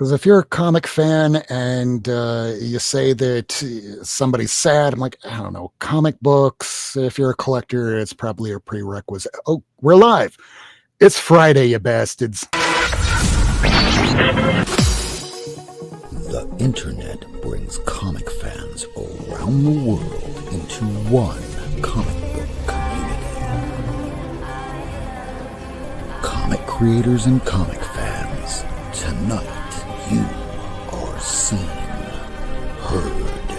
Because if you're a comic fan and you say that somebody's sad, I'm like, I don't know, comic books. If you're a collector, it's probably a prerequisite. Oh, we're live. It's Friday, you bastards. The internet brings comic fans around the world into one comic book community. Comic creators and comic fans, tonight you are seen, heard,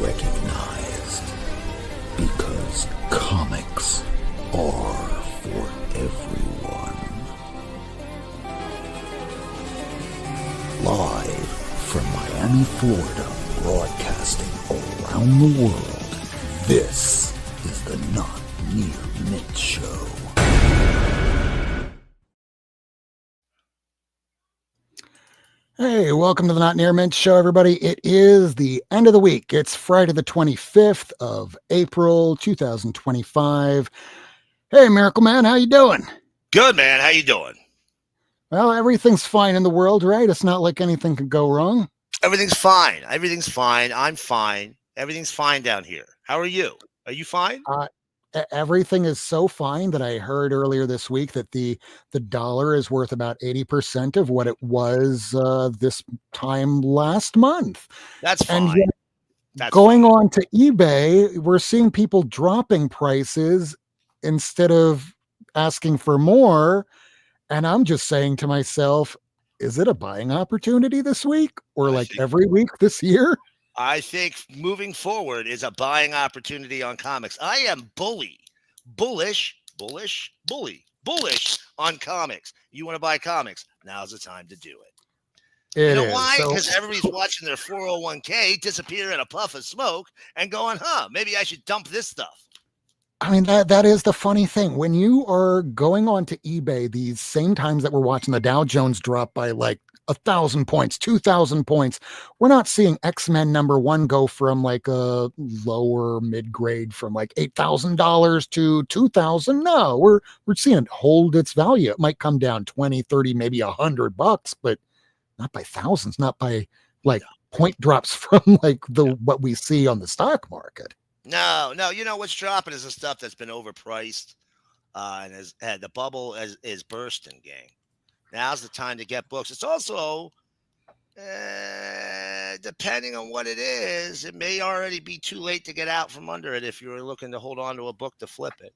recognized, because comics are for everyone. Live from Miami, Florida, broadcasting around the world, this is the Not Near Mint Show. Hey, welcome to the Not Near Mint Show, everybody. It is the end of the week. It's Friday the 25th of April, 2025. Hey, Miracleman, how you doing? Good, man. How you doing? Well, everything's fine in the world, right? It's not like anything could go wrong. Everything's fine. Everything's fine. I'm fine. Everything's fine down here. How are you? Are you fine? Everything is so fine that I heard earlier this week that the dollar is worth about 80% of what it was this time last month. That's And fine. yet, That's going fine. on to eBay, we're seeing people dropping prices instead of asking for more. And I'm just saying to myself, is it a buying opportunity this week or like every week this year? I think moving forward is a buying opportunity on comics. I am bullish on comics. You want to buy comics? Now's the time to do it. You know why? Because everybody's watching their 401k disappear in a puff of smoke and going, maybe I should dump this stuff. I mean, that is the funny thing. When you are going on to eBay, these same times that we're watching the Dow Jones drop by like 1,000 points, 2,000 points, we're not seeing X-Men #1 go from like a lower mid-grade from like $8,000 to $2,000. No, we're seeing it hold its value. It might come down 20, 30, maybe $100, but not by thousands, not by like point drops from like what we see on the stock market. No. You know what's dropping is the stuff that's been overpriced, and the bubble is bursting, gang. Now's the time to get books. It's also, depending on what it is, it may already be too late to get out from under it if you're looking to hold on to a book to flip it.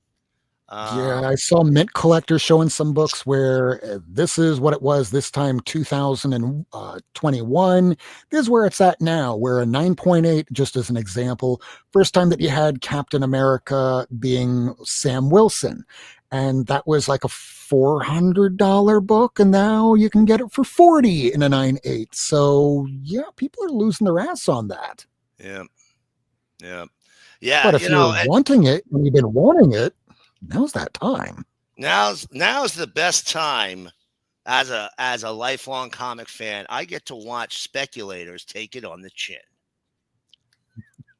Yeah, I saw Mint Collector showing some books where this is what it was this time, 2021. This is where it's at now, where a 9.8, just as an example, first time that you had Captain America being Sam Wilson. And that was like a $400 book, and now you can get it for $40 in a 9.8. So, yeah, people are losing their ass on that. Yeah. But if you're wanting it, and you've been wanting it, now's that time. Now's the best time as a lifelong comic fan. I get to watch speculators take it on the chin.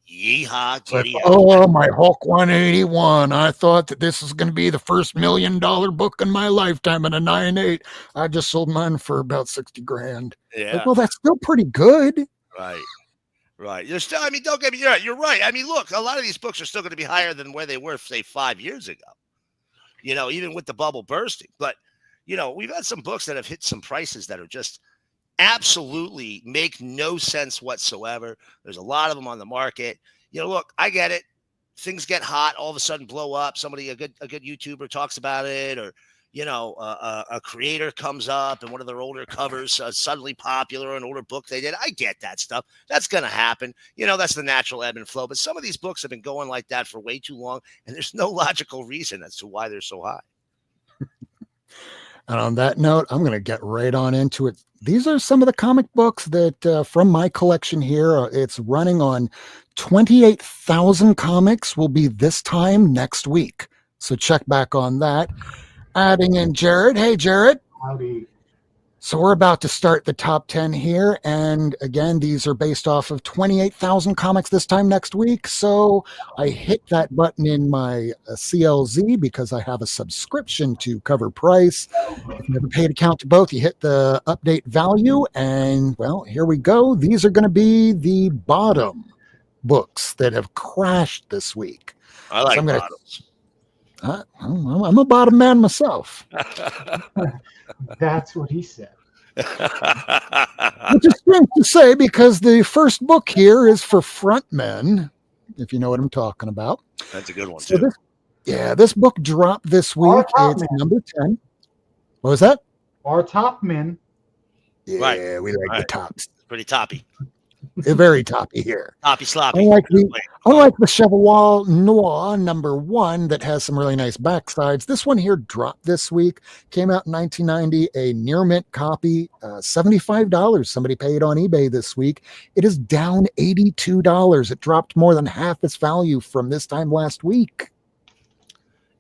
Yeehaw, giddy up. Oh, my Hulk 181. I thought that this is going to be the first $1 million book in my lifetime in a 9.8. I just sold mine for about 60 grand. Yeah. Like, well, that's still pretty good. Right. You're still, I mean, don't get me wrong. You're right. I mean, look, a lot of these books are still going to be higher than where they were, say, 5 years ago. You know, even with the bubble bursting. But, you know, we've had some books that have hit some prices that are just absolutely make no sense whatsoever. There's a lot of them on the market. You know, look, I get it. Things get hot, all of a sudden blow up. Somebody, a good YouTuber talks about it, or, you know, a creator comes up and one of their older covers suddenly popular, an older book they did. I get that stuff. That's going to happen. You know, that's the natural ebb and flow. But some of these books have been going like that for way too long, and there's no logical reason as to why they're so high. And on that note, I'm going to get right on into it. These are some of the comic books that from my collection here. It's running on 28,000 comics will be this time next week. So check back on that. Adding in Jared. Hey, Jared. Howdy. So we're about to start the top 10 here. And again, these are based off of 28,000 comics this time next week. So I hit that button in my CLZ because I have a subscription to CovrPrice. If you never paid account to both, you hit the update value. And well, here we go. These are going to be the bottom books that have crashed this week. I like So bottoms. I'm a bottom man myself. That's what he said. Which is strange to say because the first book here is for frontmen, if you know what I'm talking about. That's a good one, So too. this book dropped this week. top It's man. number 10. What was that? Our top men. Yeah, Right. we like the Right. tops. Pretty toppy. They're very toppy here. Toppy sloppy. Unlike the Chevrolet Noir number 1 that has some really nice backsides, this one here dropped this week. Came out in 1990, a near mint copy, $75. Somebody paid on eBay this week. It is down $82. It dropped more than half its value from this time last week.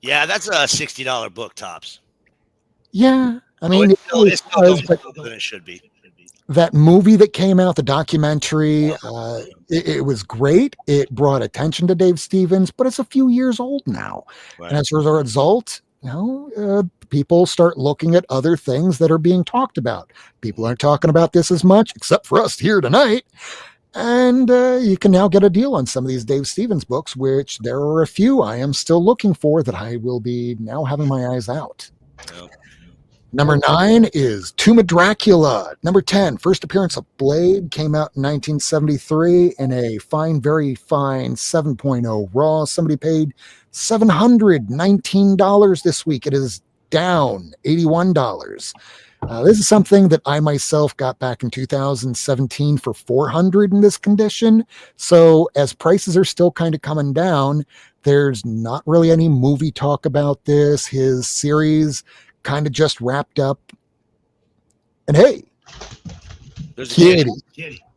Yeah, that's a $60 book tops. Yeah, I mean, it's still it going was, but than it should be. that movie that came out, the documentary, it was great. It brought attention to Dave Stevens, but it's a few years old now. Right. And as a result, people start looking at other things that are being talked about. People aren't talking about this as much, except for us here tonight. And you can now get a deal on some of these Dave Stevens books, which there are a few I am still looking for that I will be now having my eyes out. Yeah. Number 9 is Tomb of Dracula. Number 10, first appearance of Blade, came out in 1973 in a fine, very fine 7.0 raw. Somebody paid $719 this week. It is down $81. This is something that I myself got back in 2017 for $400 in this condition. So as prices are still kind of coming down, there's not really any movie talk about this. His series kind of just wrapped up. And hey, There's a kitty.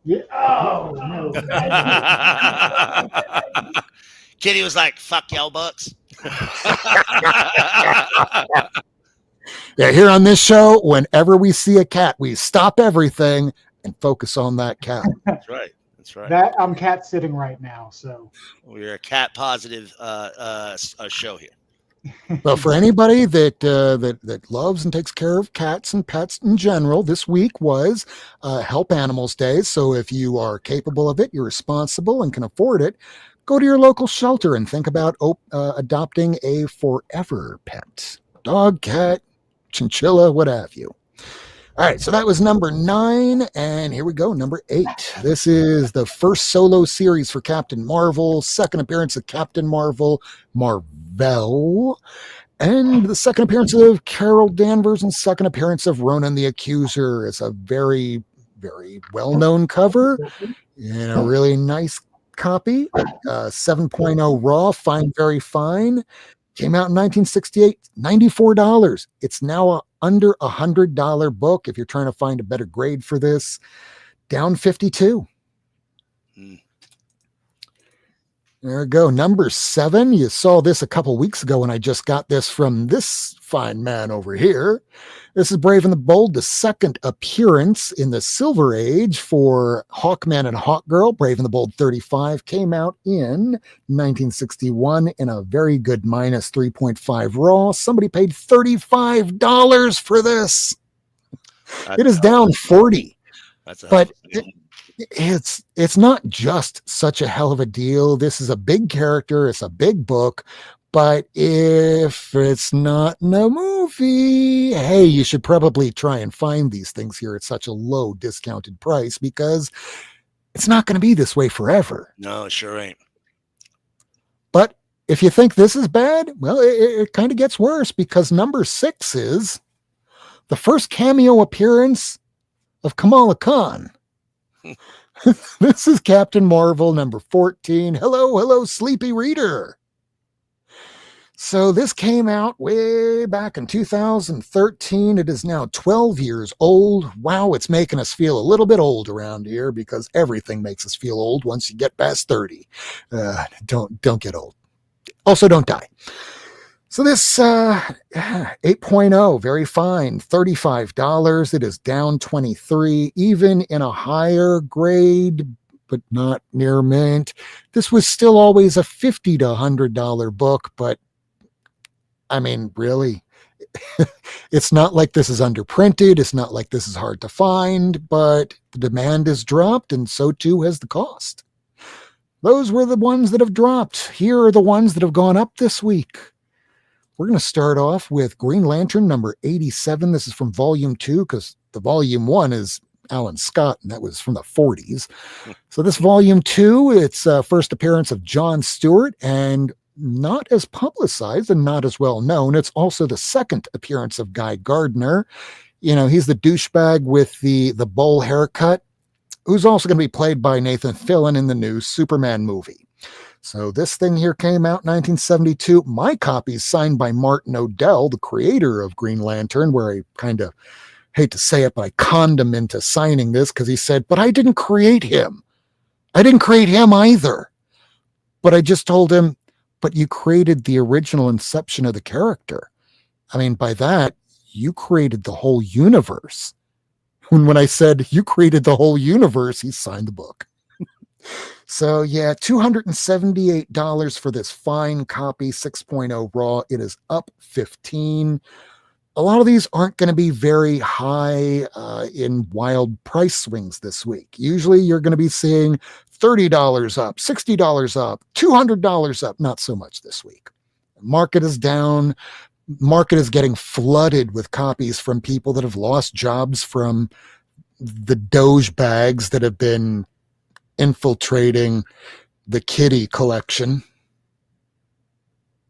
Yeah. Oh, no. Kitty was like, fuck y'all bucks. Yeah, here on this show, whenever we see a cat, we stop everything and focus on that cat. That's right. That's right. That I'm cat sitting right now. So We're a cat positive show here. Well, for anybody that loves and takes care of cats and pets in general, this week was Help Animals Day. So if you are capable of it, you're responsible and can afford it, go to your local shelter and think about adopting a forever pet. Dog, cat, chinchilla, what have you. All right, so that was number 9, and here we go, number 8. This is the first solo series for Captain Marvel, second appearance of Captain Marvel, Marvel, and the second appearance of Carol Danvers and second appearance of Ronan the Accuser. It's a very, very well-known cover and a really nice copy. 7.0 raw, fine, very fine. Came out in 1968, $94. It's now a under $100 book if you're trying to find a better grade for this. Down 52. There we go. Number 7. You saw this a couple weeks ago when I just got this from this fine man over here. This is Brave and the Bold, the second appearance in the Silver Age for Hawkman and Hawkgirl. Brave and the Bold 35 came out in 1961 in a very good minus 3.5 raw. Somebody paid $35 for this. It is down 40. That's But it's not just such a hell of a deal. This is a big character. It's a big book. But if it's not in a movie, hey, you should probably try and find these things here at such a low discounted price because it's not going to be this way forever. No, it sure ain't. But if you think this is bad, well, it kind of gets worse because number 6 is the first cameo appearance of Kamala Khan. This is Captain Marvel number 14. Hello, sleepy reader. So this came out way back in 2013. It is now 12 years old. Wow, it's making us feel a little bit old around here because everything makes us feel old once you get past 30. Don't get old. Also, don't die. So this 8.0, very fine, $35. It is down 23, even in a higher grade, but not near mint. This was still always a $50 to $100 book, but I mean, really, it's not like this is underprinted. It's not like this is hard to find, but the demand has dropped, and so too has the cost. Those were the ones that have dropped. Here are the ones that have gone up this week. We're going to start off with Green Lantern number 87. This is from volume 2, because the volume 1 is Alan Scott, and that was from the 40s. So this volume 2, it's first appearance of John Stewart, and not as publicized and not as well known. It's also the second appearance of Guy Gardner. You know, he's the douchebag with the bowl haircut, who's also going to be played by Nathan Fillion in the new Superman movie. So this thing here came out in 1972. My copy is signed by Martin O'Dell, the creator of Green Lantern, where I kind of hate to say it, but I conned him into signing this because he said, but I didn't create him. I didn't create him either. But I just told him, but you created the original inception of the character. I mean, by that, you created the whole universe. And when I said you created the whole universe, he signed the book. So yeah, $278 for this fine copy, 6.0 raw. It is up 15. A lot of these aren't going to be very high in wild price swings this week. Usually you're going to be seeing $30 up, $60 up, $200 up. Not so much this week. Market is down. Market is getting flooded with copies from people that have lost jobs from the Doge bags that have been infiltrating the Kitty collection.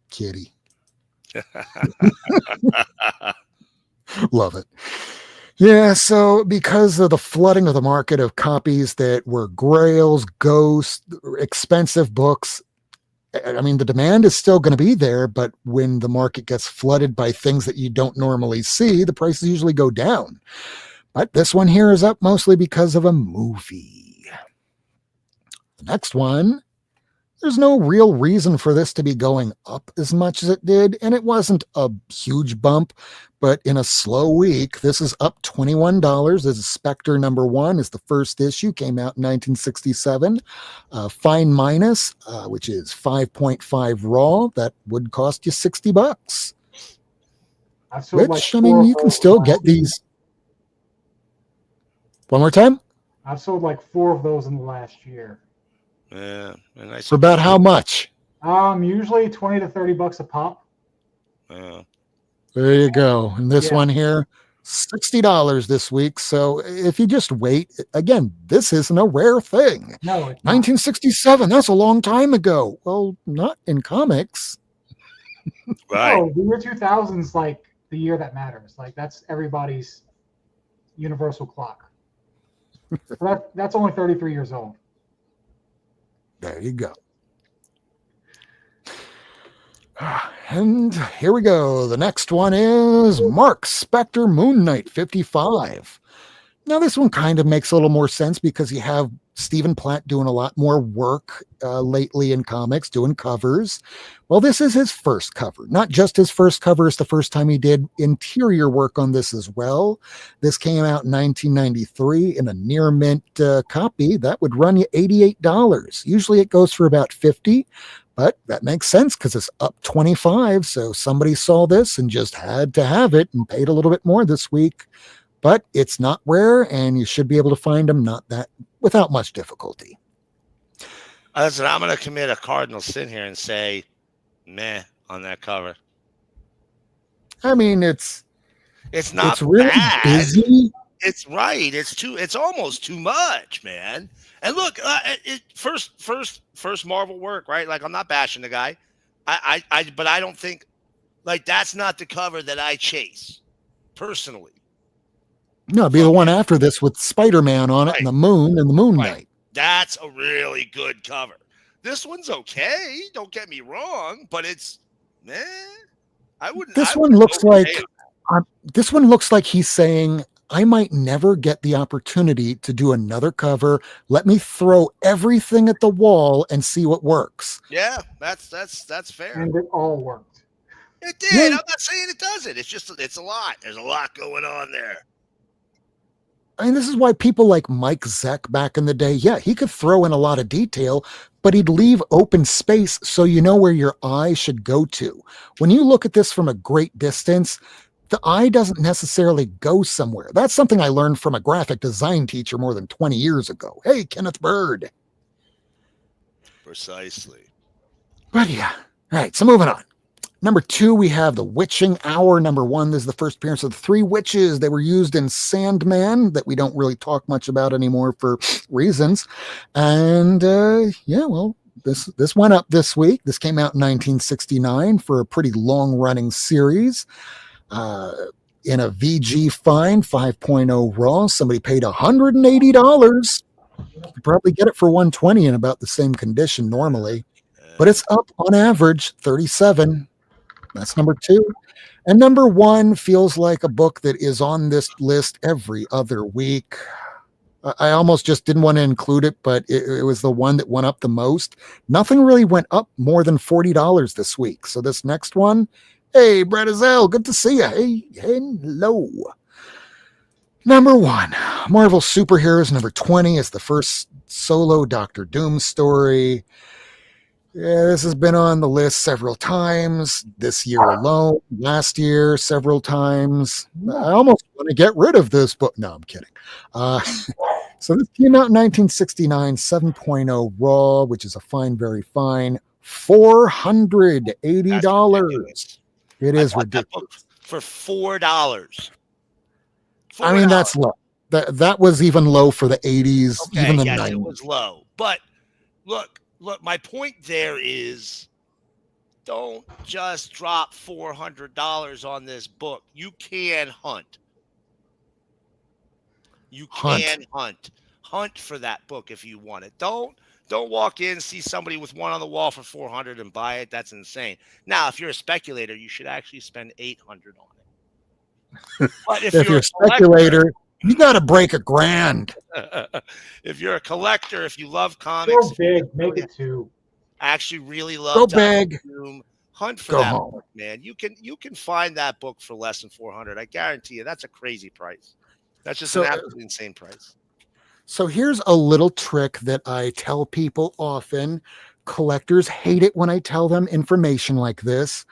Kitty. Love it. Yeah, so because of the flooding of the market of copies that were grails, ghosts, expensive books, I mean, the demand is still going to be there, but when the market gets flooded by things that you don't normally see, the prices usually go down. But this one here is up mostly because of a movie. The next one, there's no real reason for this to be going up as much as it did, and it wasn't a huge bump, but in a slow week, this is up $21. This is Spectre number 1. It's the first issue, came out in 1967. Fine Minus, which is 5.5 raw, that would cost you $60. I've sold Which, like I mean, four you of can those still last get year. these. One more time? I've sold like 4 of those in the last year. Yeah, and I For about how much? Usually 20 to 30 bucks a pop. Yeah. There you go. And this Yeah. one here, $60 this week. So if you just wait, again, this isn't a rare thing. No, it's not. 1967, that's a long time ago. Well, not in comics. Right. No, the year 2000 is like the year that matters. Like that's everybody's universal clock. So that's only 33 years old. There you go. And here we go. The next one is Mark Spector Moon Knight 55. Now, this one kind of makes a little more sense because you have Stephen Platt doing a lot more work lately in comics, doing covers. Well, this is his first cover. Not just his first cover, it's the first time he did interior work on this as well. This came out in 1993 in a near mint copy. That would run you $88. Usually it goes for about $50, but that makes sense because it's up 25. So somebody saw this and just had to have it and paid a little bit more this week. But it's not rare, and you should be able to find them without much difficulty. Listen, I'm going to commit a cardinal sin here and say, meh, on that cover. I mean, it's not it's really bad. busy. It's right. It's almost too much, man. And look, first Marvel work, right? Like I'm not bashing the guy. But I don't think like that's not the cover that I chase personally. No, it'd be the one after this with Spider-Man on it and the moon and the Moon Knight. That's a really good cover. This one's okay. Don't get me wrong, but it's I wouldn't. This one looks like he's saying, I might never get the opportunity to do another cover. Let me throw everything at the wall and see what works. Yeah, that's fair. And it all worked. It did. Yeah. I'm not saying it doesn't. It's a lot. There's a lot going on there. I mean, this is why people like Mike Zeck back in the day, yeah, he could throw in a lot of detail, but he'd leave open space so you know where your eye should go to. When you look at this from a great distance, the eye doesn't necessarily go somewhere. That's something I learned from a graphic design teacher more than 20 years ago. Hey, Kenneth Bird. Precisely. But yeah. All right, so moving on. Number 2, we have The Witching Hour. Number 1, this is the first appearance of the 3 witches. They were used in Sandman, that we don't really talk much about anymore for reasons. And yeah, well, this went up this week. This came out in 1969 for a pretty long-running series. In a VG fine, 5.0 raw, somebody paid $180. You could probably get it for $120 in about the same condition normally. But it's up on average 37. That's number 2. And number 1 feels like a book that is on this list every other week. I almost just didn't want to include it, but it was the one that went up the most. Nothing really went up more than $40 this week. So this next one, hey, Brett Azell, good to see you. Hey, hello. Number 1, Marvel Superheroes. Number 20 is the first solo Doctor Doom story. Yeah, this has been on the list several times this year alone, last year several times. I almost want to get rid of this book. No, I'm kidding. So this came out in 1969, 7.0 raw, which is a fine, very fine, $480. It is ridiculous. For $4. I mean, that's low. That was even low for the 80s, okay, even the yes, 90s. It was low. But look, my point there is don't just drop $400 on this book. You can hunt. You can hunt. Hunt for that book if you want it. Don't walk in, see somebody with one on the wall for $400 and buy it. That's insane. Now, if you're a speculator, you should actually spend $800 on it. But if you're a speculator, you got to break $1,000. If you're a collector, if you love comics, so big, make it 2. Actually, really love go big. Hunt for go that home. book, man. You can find that book for less than $400. I guarantee you, that's a crazy price. That's just an absolutely insane price. So here's a little trick that I tell people often. Collectors hate it when I tell them information like this.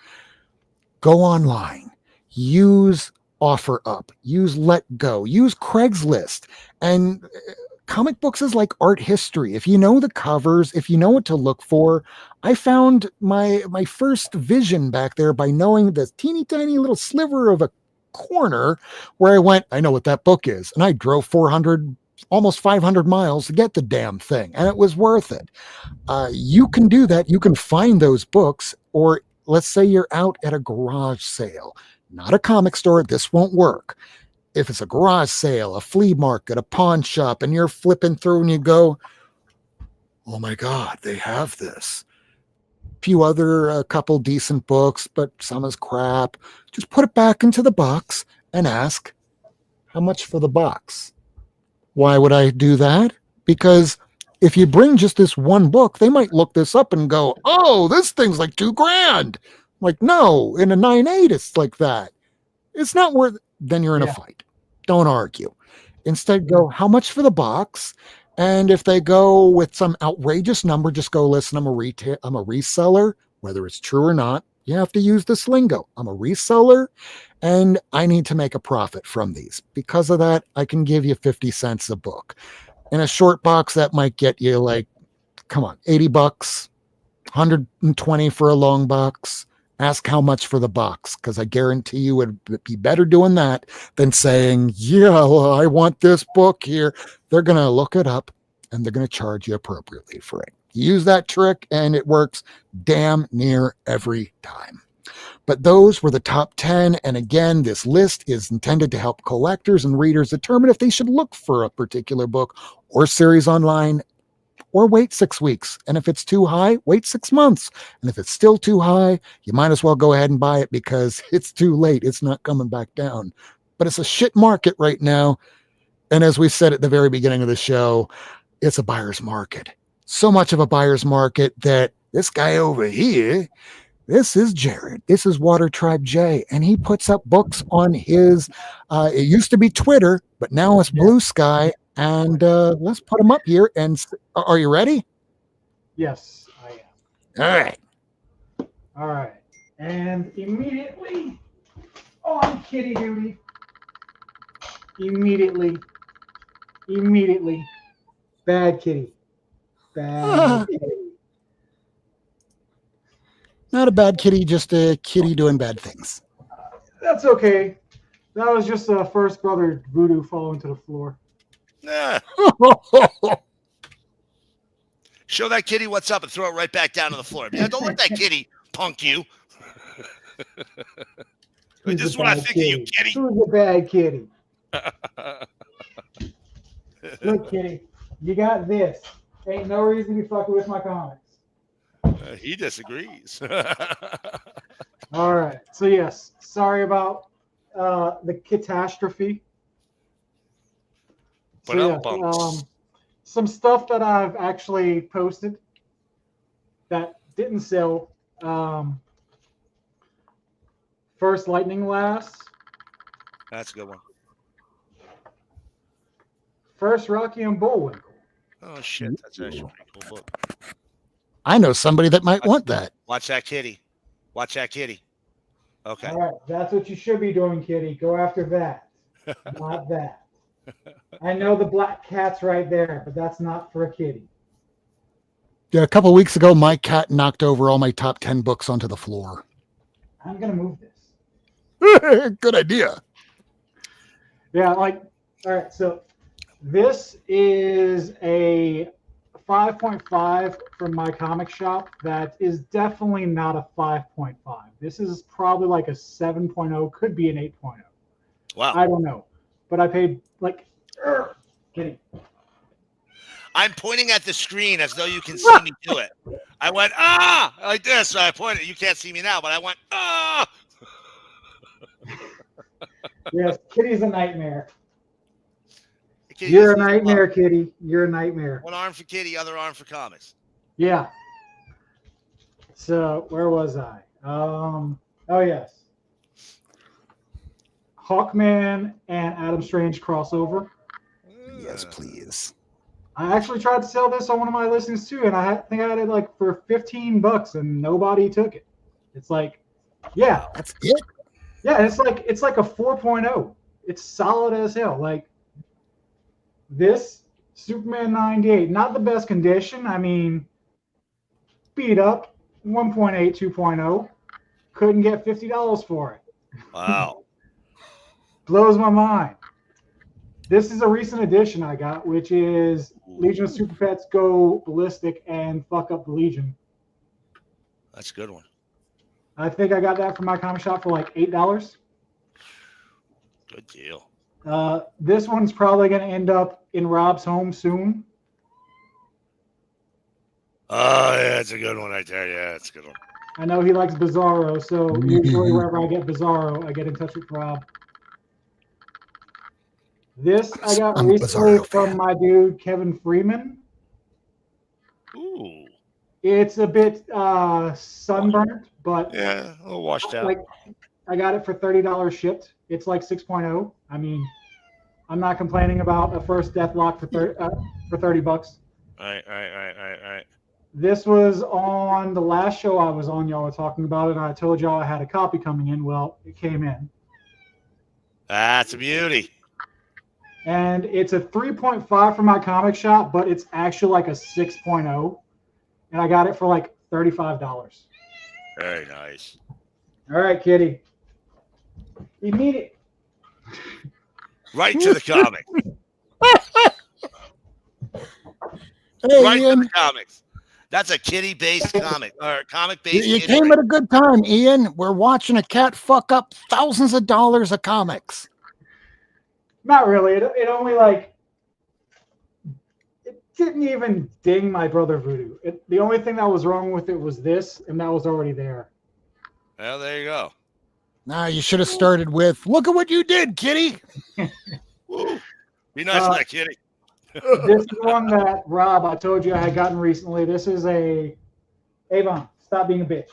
Go online. Use OfferUp. Use Let Go. Use Craigslist. And comic books is like art history. If you know the covers, if you know what to look for, I found my first vision back there by knowing this teeny tiny little sliver of a corner where I went, I know what that book is. And I drove 400, almost 500 miles to get the damn thing. And it was worth it. You can do that. You can find those books, or let's say you're out at a garage sale, not a comic store. This won't work. If it's a garage sale, a flea market, a pawn shop, and you're flipping through and you go, oh my God, they have this. Few other, a couple decent books, but some is crap. Just put it back into the box and ask, how much for the box? Why would I do that? Because if you bring just this one book, they might look this up and go, oh, this thing's like $2,000. Like, no, in a 9.8, it's like that. It's not worth it. Then you're in a fight. Don't argue. Instead, go, how much for the box? And if they go with some outrageous number, just go, listen, I'm a reseller, whether it's true or not. You have to use this lingo. I'm a reseller, and I need to make a profit from these. Because of that, I can give you 50 cents a book. In a short box, that might get you like, come on, $80, 120 for a long box. Ask how much for the box, because I guarantee you it would be better doing that than saying, yeah, well, I want this book here. They're going to look it up and they're going to charge you appropriately for it. Use that trick and it works damn near every time. But those were the top 10. And again, this list is intended to help collectors and readers determine if they should look for a particular book or series online, or wait 6 weeks. And if it's too high, wait 6 months. And if it's still too high, you might as well go ahead and buy it because it's too late. It's not coming back down. But it's a shit market right now. And as we said at the very beginning of the show, it's a buyer's market. So much of a buyer's market that this guy over here, This is Jared. This is Water Tribe J, and he puts up books on his. It used to be Twitter, but now it's Blue Sky. And let's put them up here. And are you ready? Yes, I am. All right. All right. And immediately on kitty duty. Immediately. Bad kitty. Bad kitty. Not a bad kitty, just a kitty doing bad things. That's okay. That was just a first brother voodoo falling to the floor. Nah. Show that kitty what's up and throw it right back down to the floor. Yeah, don't let that kitty punk you. This is what I think of you, kitty. Who's a bad kitty? Look, kitty, you got this. Ain't no reason to be fucking with my comics. He disagrees. All right. So, yes, sorry about the catastrophe. So, some stuff that I've actually posted that didn't sell. First Lightning Lass. That's a good one. First Rocky and Bullwinkle. Oh, shit. That's actually a pretty cool book. I know somebody that might want that. Watch that kitty. Watch that kitty. Okay. All right. That's what you should be doing, kitty. Go after that. Not that. I know the black cat's right there, but that's not for a kitty. Yeah, a couple of weeks ago, my cat knocked over all my top 10 books onto the floor. I'm going to move this. Good idea. Yeah, all right. So this is a 5.5 from my comic shop. That is definitely not a 5.5. This is probably like a 7.0, could be an 8.0. Wow. I don't know. But I paid kidding. I'm pointing at the screen as though you can see me do it. I went, like this. So I pointed. You can't see me now, but I went, Yes, kitty's a nightmare. You're a nightmare, kitty. You're a nightmare. One arm for kitty, other arm for comics. Yeah. So where was I? Oh yes. Hawkman and Adam Strange crossover. Yes, please. I actually tried to sell this on one of my listings too, and I think I had it like for $15, and nobody took it. It's like, yeah, that's it. Yeah, it's like a 4.0. It's solid as hell. Like this Superman 98, not the best condition. I mean, beat up, 1.8, 2.0. Couldn't get $50 for it. Wow. Blows my mind. This is a recent edition I got, which is Legion of Super Pets Go Ballistic and Fuck Up the Legion. That's a good one. I think I got that from my comic shop for like $8. Good deal. This one's probably going to end up in Rob's home soon. Oh, yeah, that's a good one right there. Yeah, that's a good one. I know he likes Bizarro, so usually wherever I get Bizarro, I get in touch with Rob. This I got recently from my dude, Kevin Freeman. Ooh. It's a bit sunburnt, but yeah, a little washed out. Like, I got it for $30 shipped. It's like 6.0. I mean, I'm not complaining about a first Deathlock for $30. Right. This was on the last show I was on. Y'all were talking about it, and I told y'all I had a copy coming in. Well, it came in. That's a beauty. And it's a 3.5 from my comic shop, but it's actually like a 6.0. And I got it for like $35. Very nice. All right, kitty. Immediate. Right to the comic. Hey, right Ian. to the comics. That's a kitty-based comic or comic-based. You came at a good time, Ian. We're watching a cat fuck up thousands of dollars of comics. Not really. It only it didn't even ding my brother Voodoo. The only thing that was wrong with it was this, and that was already there. Well, there you go. Now you should have started with, "Look at what you did, kitty." Be nice to that kitty. This is one that Rob, I told you I had gotten recently. This is a Avon. Stop being a bitch.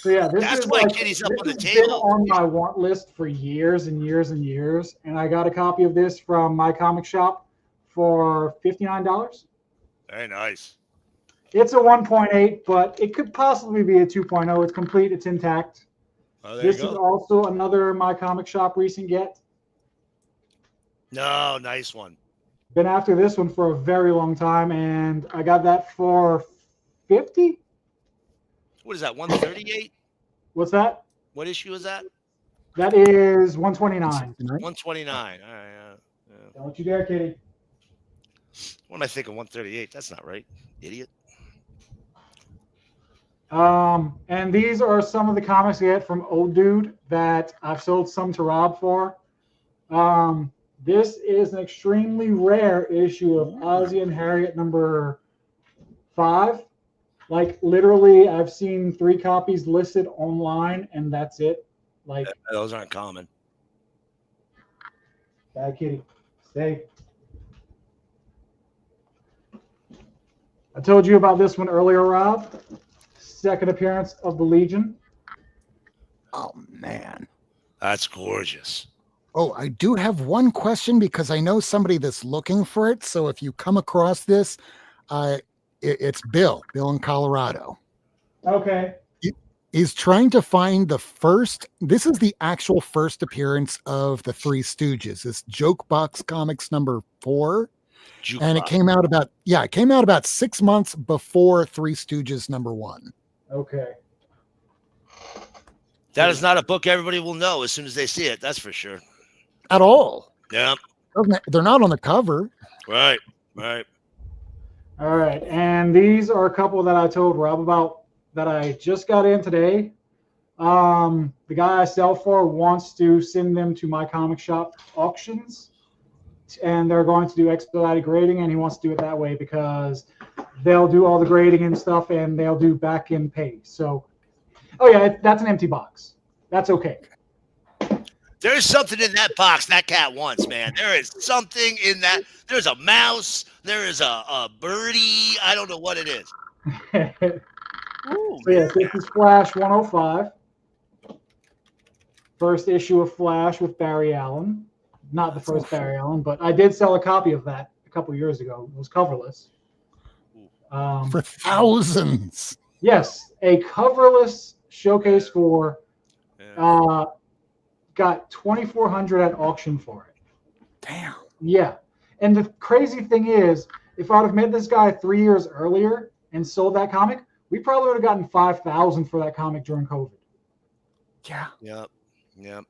So yeah, this That's is why like Kitty's up on the this has been table. on my want list for years and years and years, and I got a copy of this from my comic shop for $59. Very nice. It's a 1.8, but it could possibly be a 2.0. It's complete. It's intact. Oh, there This you is go. also another my comic shop recent get. No, nice one. Been after this one for a very long time, and I got that for 50. What is that? 138? What's that? What issue is that? That is 129. 129. All right. Yeah. Don't you dare, Kitty. What am I thinking? 138. That's not right, idiot. And these are some of the comics I get from Old Dude that I've sold some to Rob for. This is an extremely rare issue of Ozzie and Harriet number 5. Like literally, I've seen 3 copies listed online, and that's it. Like Those aren't common. bad kitty, stay. I told you about this one earlier, Rob. Second appearance of the Legion. Oh, man. That's gorgeous. Oh, I do have one question because I know somebody that's looking for it. So if you come across this, it's Bill in Colorado. Okay. He's trying to find the first. This is the actual first appearance of the Three Stooges. It's Joke Box Comics number 4. And it came out about 6 months before Three Stooges number 1. Okay. That is not a book everybody will know as soon as they see it. That's for sure. At all. Yeah. They're not on the cover. Right. All right. And these are a couple that I told Rob about that I just got in today. The guy I sell for wants to send them to my comic shop auctions, and they're going to do expedited grading, and he wants to do it that way because they'll do all the grading and stuff, and they'll do back-end pay. So, oh yeah, that's an empty box. That's okay. There's something in that box that cat wants, man. There is something in that. There's a mouse. There is a birdie. I don't know what it is. Ooh, So yes, this is Flash 105. First issue of Flash with Barry Allen. Not the first Barry Allen, but I did sell a copy of that a couple years ago. It was coverless. For thousands. Yes, a coverless showcase for got 2,400 at auction for it. Damn. Yeah. And the crazy thing is, if I would have met this guy 3 years earlier and sold that comic, we probably would have gotten 5,000 for that comic during COVID. Yeah. Yep.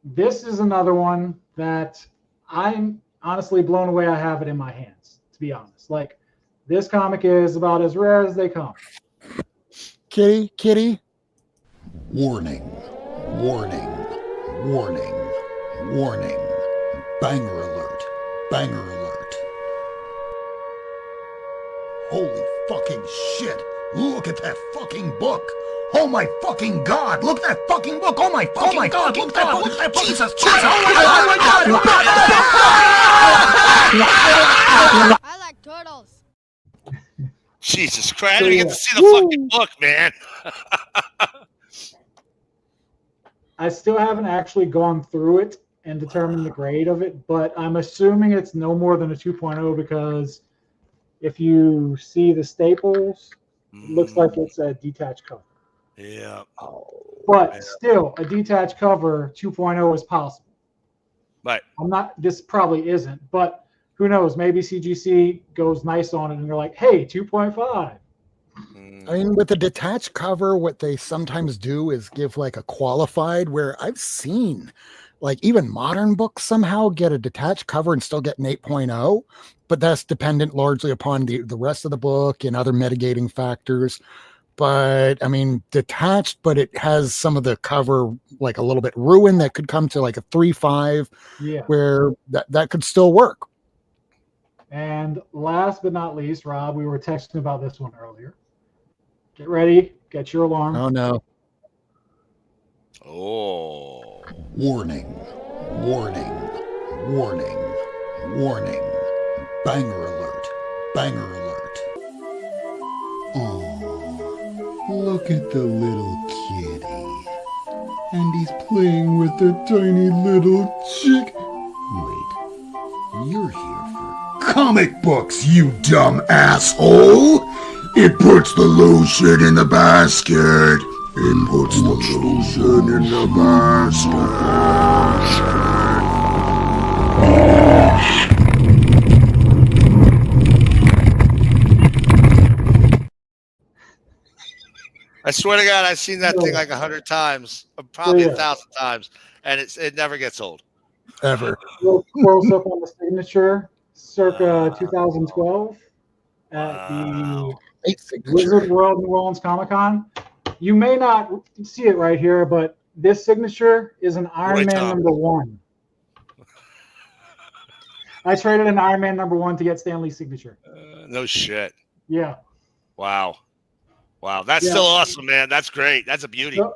This is another one that I'm honestly blown away I have it in my hands, to be honest. Like, this comic is about as rare as they come. Kitty. Warning. Banger alert. Holy fucking shit. Look at that fucking book. Oh my fucking God. Look at that fucking book. Oh my God. Look at that book. Jesus. Oh my God. I like turtles. Jesus Christ. I didn't get to see the fucking book, man. I still haven't actually gone through it and determined the grade of it, but I'm assuming it's no more than a 2.0 because if you see the staples, it looks like it's a detached cover. Yeah. But still, a detached cover 2.0 is possible. Right. This probably isn't, but who knows? Maybe CGC goes nice on it and they're like, hey, 2.5. I mean, with the detached cover, what they sometimes do is give like a qualified, where I've seen like even modern books somehow get a detached cover and still get an 8.0, but that's dependent largely upon the rest of the book and other mitigating factors. But I mean, detached, but it has some of the cover like a little bit ruined that could come to like a 3.5, where that could still work. And last but not least, Rob, we were texting about this one earlier. Get ready. Get your alarm. Oh, no. Oh. Warning. Banger alert. Oh, Look at the little kitty. And he's playing with the tiny little chick. Wait, you're here for comic books, you dumb asshole! It puts the lotion in the basket. It puts the lotion in the basket. I swear to God, I've seen that thing like 100 times, probably 1,000 times, and it never gets old. Ever. Little close up on the signature, circa 2012 at the Wizard World New Orleans Comic Con. You may not see it right here, but this signature is an Iron Man #1. I traded an Iron Man #1 to get Stanley's signature. No shit. Yeah. Wow. Wow. That's still awesome, man. That's great. That's a beauty. So,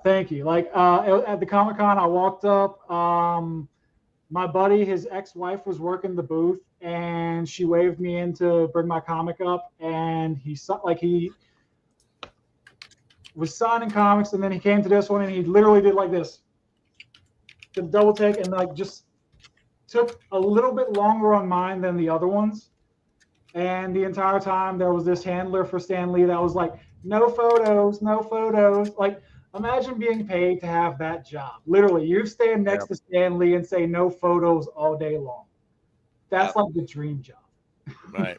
thank you. Like at the Comic Con, I walked up. My buddy, his ex-wife, was working the booth, and she waved me in to bring my comic up. And he was signing comics, and then he came to this one, and he literally did like this, the double take, and like just took a little bit longer on mine than the other ones. And the entire time there was this handler for Stan Lee that was like, no photos, no photos. Like, imagine being paid to have that job. Literally, you stand next to Stan Lee and say no photos all day long. That's like the dream job. Right.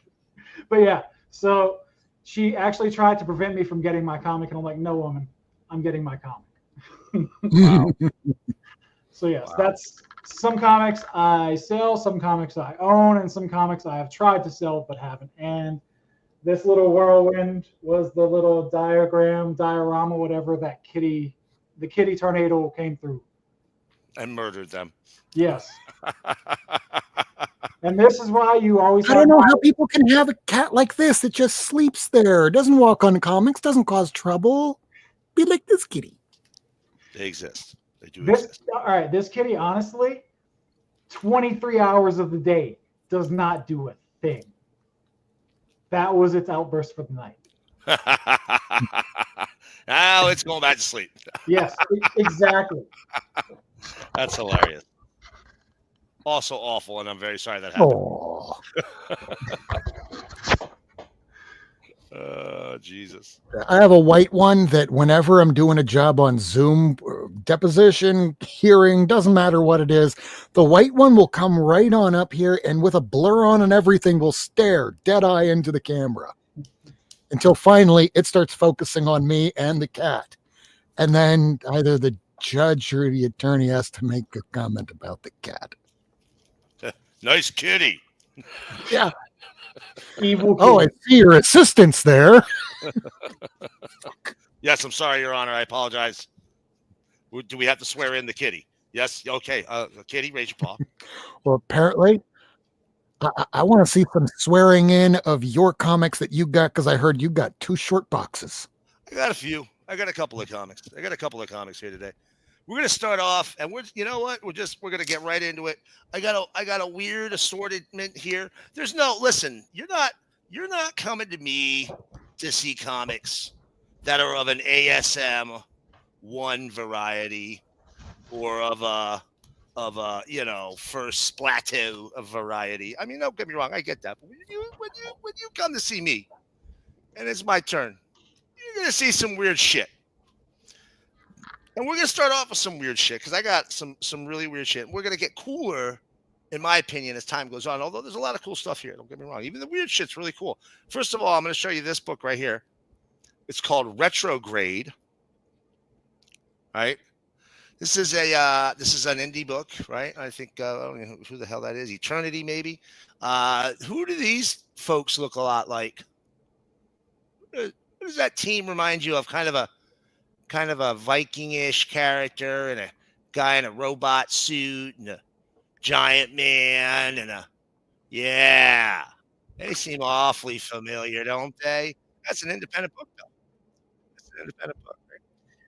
But yeah, so she actually tried to prevent me from getting my comic, and I'm like, no, woman, I'm getting my comic. Wow. So yes, that's some comics I sell, some comics I own, and some comics I have tried to sell but haven't. And this little whirlwind was the little diorama, whatever that the kitty tornado came through. And murdered them. Yes. And this is why you always. I don't know how people can have a cat like this that just sleeps there, doesn't walk on comics, doesn't cause trouble. Be like this kitty. They exist. They do exist. All right, this kitty, honestly, 23 hours of the day does not do a thing. That was its outburst for the night. Now it's going back to sleep. Yes, exactly. That's hilarious. Also awful, and I'm very sorry that happened. Oh, Jesus. I have a white one that whenever I'm doing a job on Zoom, deposition, hearing, doesn't matter what it is, the white one will come right on up here and with a blur on and everything will stare dead eye into the camera until finally it starts focusing on me and the cat. And then either the judge or the attorney has to make a comment about the cat. Nice kitty. Yeah. Evil. Oh, I see your assistance there. Yes, I'm sorry, Your Honor. I apologize. Do we have to swear in the kitty? Yes. Okay. Kitty, raise your paw. Well, apparently, I want to see some swearing in of your comics that you got, because I heard you got 2 short boxes. I got a few. I got a couple of comics. I got a couple of comics here today. We're gonna start off, and you know what? We're gonna get right into it. I got a weird assortment here. Listen. You're not coming to me to see comics that are of an ASM 1 variety or of a first plateau of variety. I mean, don't get me wrong, I get that. But when you come to see me, and it's my turn, you're gonna see some weird shit. And we're going to start off with some weird shit because I got some really weird shit. We're going to get cooler, in my opinion, as time goes on, although there's a lot of cool stuff here. Don't get me wrong. Even the weird shit's really cool. First of all, I'm going to show you this book right here. It's called Retrograde. Right? This is an indie book, right? I think, I don't know who the hell that is. Eternity, maybe. Who do these folks look a lot like? What does that team remind you of? Kind of a Viking-ish character and a guy in a robot suit and a giant man and they seem awfully familiar, don't they? That's an independent book, though. That's an independent book, right?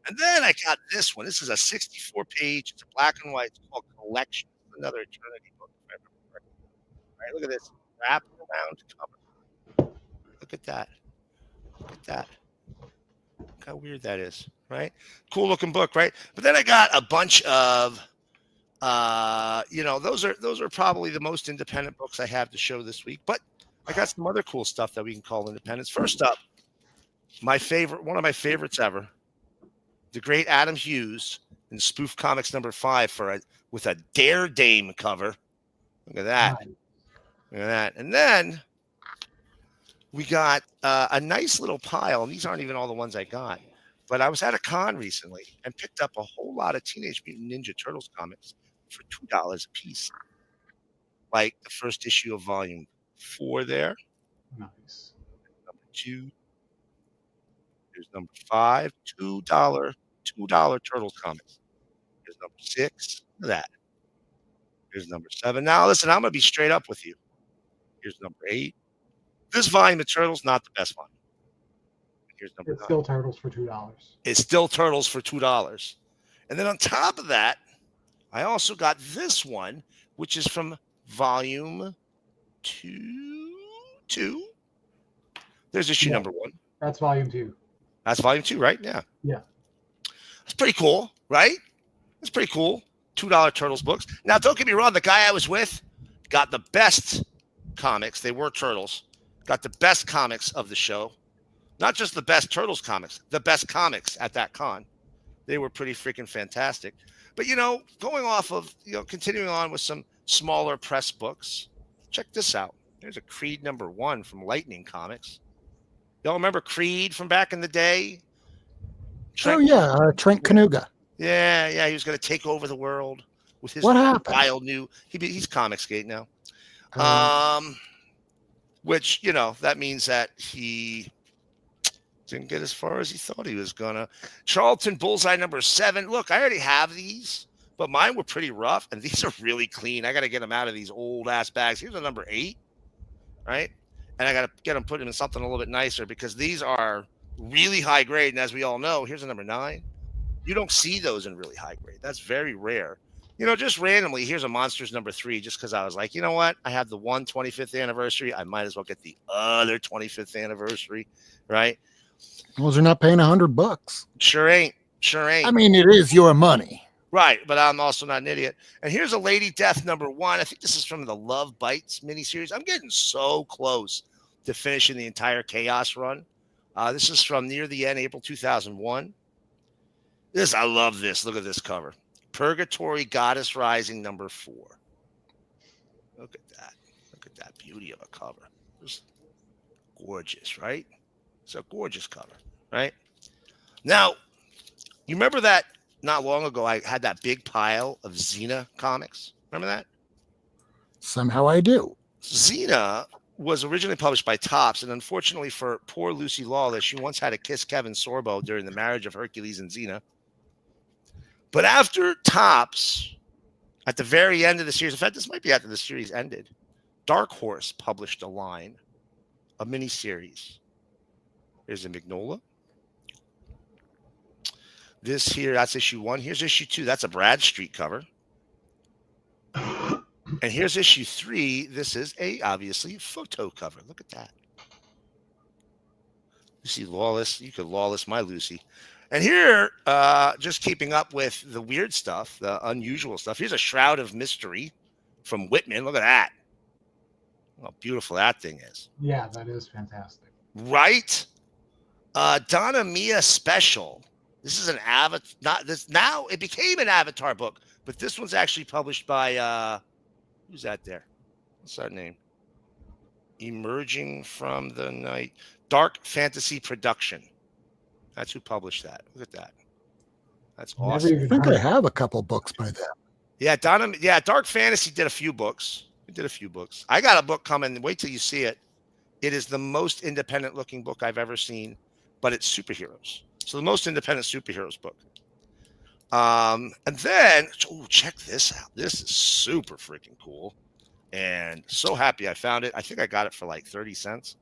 And then I got this one. This is a 64-page. It's a black and white. It's called Collection. It's another Eternity book. All right, look at this. Wrapped around cover. Look at that. Look at that. how weird that is, right? Cool looking book, right? But then I got a bunch of those are probably the most independent books I have to show this week. But I got some other cool stuff that we can call independence. First up, one of my favorites ever, the great Adam Hughes in Spoof Comics #5 with a Dare Dame cover. Look at that. Nice. Look at that. And then we got a nice little pile, and these aren't even all the ones I got. But I was at a con recently and picked up a whole lot of Teenage Mutant Ninja Turtles comics for $2 a piece. Like the first issue of volume 4 there. Nice. Number 2. Here's number 5. $2 Turtles comics. Here's number 6. Look at that. Here's number 7. Now listen, I'm gonna be straight up with you. Here's number 8. This volume of Turtles, not the best volume. Here's number It's 9. still Turtles for $2. It's still Turtles for $2. And then on top of that, I also got this one, which is from volume 2. There's issue number 1. That's volume 2. That's volume 2, right? Yeah. Yeah. It's pretty cool, right? It's pretty cool. $2 Turtles books. Now, don't get me wrong. The guy I was with got the best comics. They were Turtles. Got the best comics of the show. Not just the best Turtles comics, the best comics at that con. They were pretty freaking fantastic. But, going off of, continuing on with some smaller press books, check this out. There's a Creed #1 from Lightning Comics. Y'all remember Creed from back in the day? Trent Kanuga. Yeah, he was going to take over the world with his What happened? wild new. He's Comicsgate now. Which, that means that he didn't get as far as he thought he was gonna. Charlton Bullseye #7. Look, I already have these, but mine were pretty rough, and these are really clean. I got to get them out of these old ass bags. Here's a number 8, right? And I got to get them put them in something a little bit nicer because these are really high grade. And as we all know, here's a number 9. You don't see those in really high grade. That's very rare. Just randomly, here's a Monsters #3, just because I was like, you know what? I have the 25th anniversary. I might as well get the other 25th anniversary, right? Well, you're not paying $100. Sure ain't. I mean, it is your money. Right, but I'm also not an idiot. And here's a Lady Death #1. I think this is from the Love Bites miniseries. I'm getting so close to finishing the entire Chaos run. This is from near the end, April 2001. I love this. Look at this cover. Purgatory Goddess Rising #4. Look at that. Look at that beauty of a cover. Just gorgeous, right? It's a gorgeous cover, right? Now, you remember that not long ago I had that big pile of Xena comics? Remember that? Somehow I do. Xena was originally published by Topps, and unfortunately for poor Lucy Lawless, she once had to kiss Kevin Sorbo during the marriage of Hercules and Xena. But after Topps, at the very end of the series, in fact, this might be after the series ended, Dark Horse published a line, a mini-series. Here's a Magnola. This here, that's issue 1. Here's issue 2. That's a Bradstreet cover. And here's issue 3. This is obviously photo cover. Look at that. You see Lawless. You could Lawless my Lucy. And here, just keeping up with the weird stuff, the unusual stuff. Here's a Shroud of Mystery from Whitman. Look at that. How beautiful that thing is. Yeah, that is fantastic. Right? Donna Mia Special. This is an Avatar. Now it became an Avatar book, but this one's actually published by who's that there? What's that name? Emerging from the Night. Dark Fantasy Production. That's who published that. Look at that. That's awesome. I think I have a couple books by them. Yeah, Dark Fantasy did a few books. I got a book coming. Wait till you see it. It is the most independent looking book I've ever seen, but it's superheroes. So the most independent superheroes book. And then, check this out. This is super freaking cool. And so happy I found it. I think I got it for like 30 cents.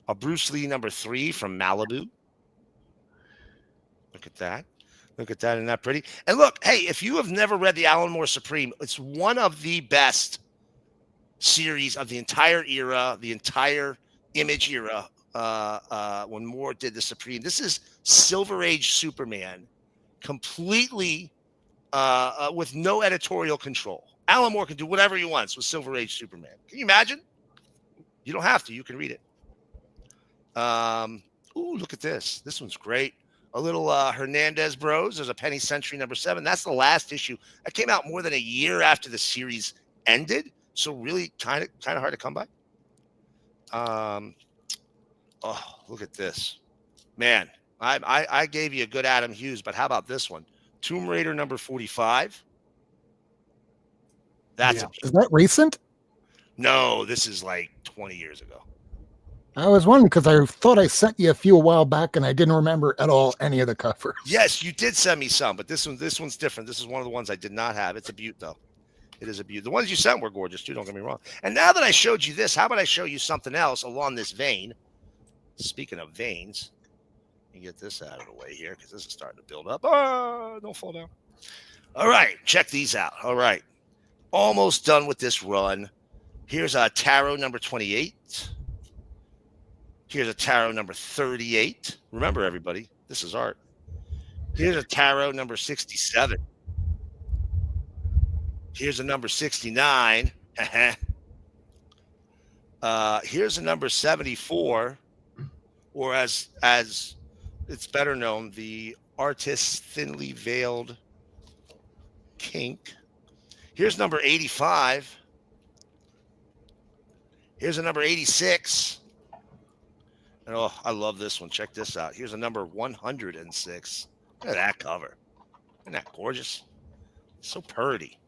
A Bruce Lee #3 from Malibu. Look at that. Look at that. Isn't that pretty? And look, hey, if you have never read the Alan Moore Supreme, it's one of the best series of the entire era, the entire Image era when Moore did the Supreme. This is Silver Age Superman, completely with no editorial control. Alan Moore can do whatever he wants with Silver Age Superman. Can you imagine? You don't have to. You can read it. Ooh, look at this. This one's great. A little Hernandez Bros. There's a Penny Century #7. That's the last issue. That came out more than a year after the series ended. So really kind of hard to come by. Oh, look at this. Man, I gave you a good Adam Hughes, but how about this one? Tomb Raider #45. That's Is that recent? No, this is like 20 years ago. I was wondering because I thought I sent you a few a while back and I didn't remember at all any of the covers. Yes, you did send me some, but this one's different. This is one of the ones I did not have. It's a beaut, though. It is a beaut. The ones you sent were gorgeous, too. Don't get me wrong. And now that I showed you this, how about I show you something else along this vein? Speaking of veins, let me get this out of the way here because this is starting to build up. Oh, don't fall down. All right, check these out. All right. Almost done with this run. Here's a tarot #28. Here's a tarot #38. Remember, everybody, this is art. Here's a tarot #67. Here's a #69. Here's a #74, or as it's better known, the Artist's Thinly Veiled Kink. Here's #85. Here's a #86. And oh, I love this one. Check this out. Here's a #106. Look at that cover. Isn't that gorgeous? So pretty.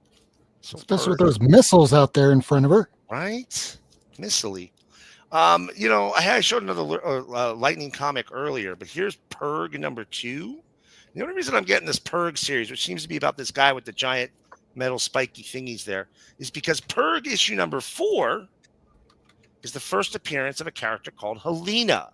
So especially with those missiles out there in front of her. Right? Missily. I showed another Lightning comic earlier, but here's Purg #2. The only reason I'm getting this Purg series, which seems to be about this guy with the giant metal spiky thingies there, is because Purg issue #4 is the first appearance of a character called Helena.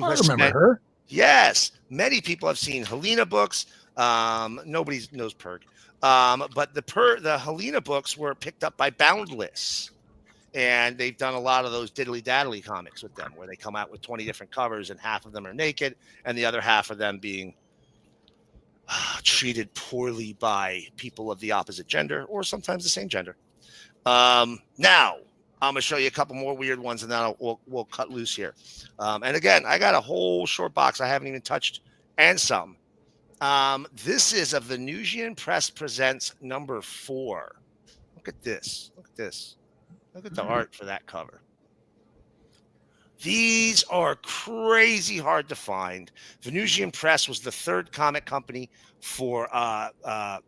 I remember her. Yes. Many people have seen Helena books. Nobody knows Purg. But the Helena books were picked up by Boundless. And they've done a lot of those diddly daddly comics with them, where they come out with 20 different covers and half of them are naked and the other half of them being treated poorly by people of the opposite gender or sometimes the same gender. Now, I'm going to show you a couple more weird ones, and then we'll cut loose here. And again, I got a whole short box I haven't even touched, and some. This is a Venusian Press Presents #4. Look at this. Look at this. Look at the art for that cover. These are crazy hard to find. Venusian Press was the third comic company for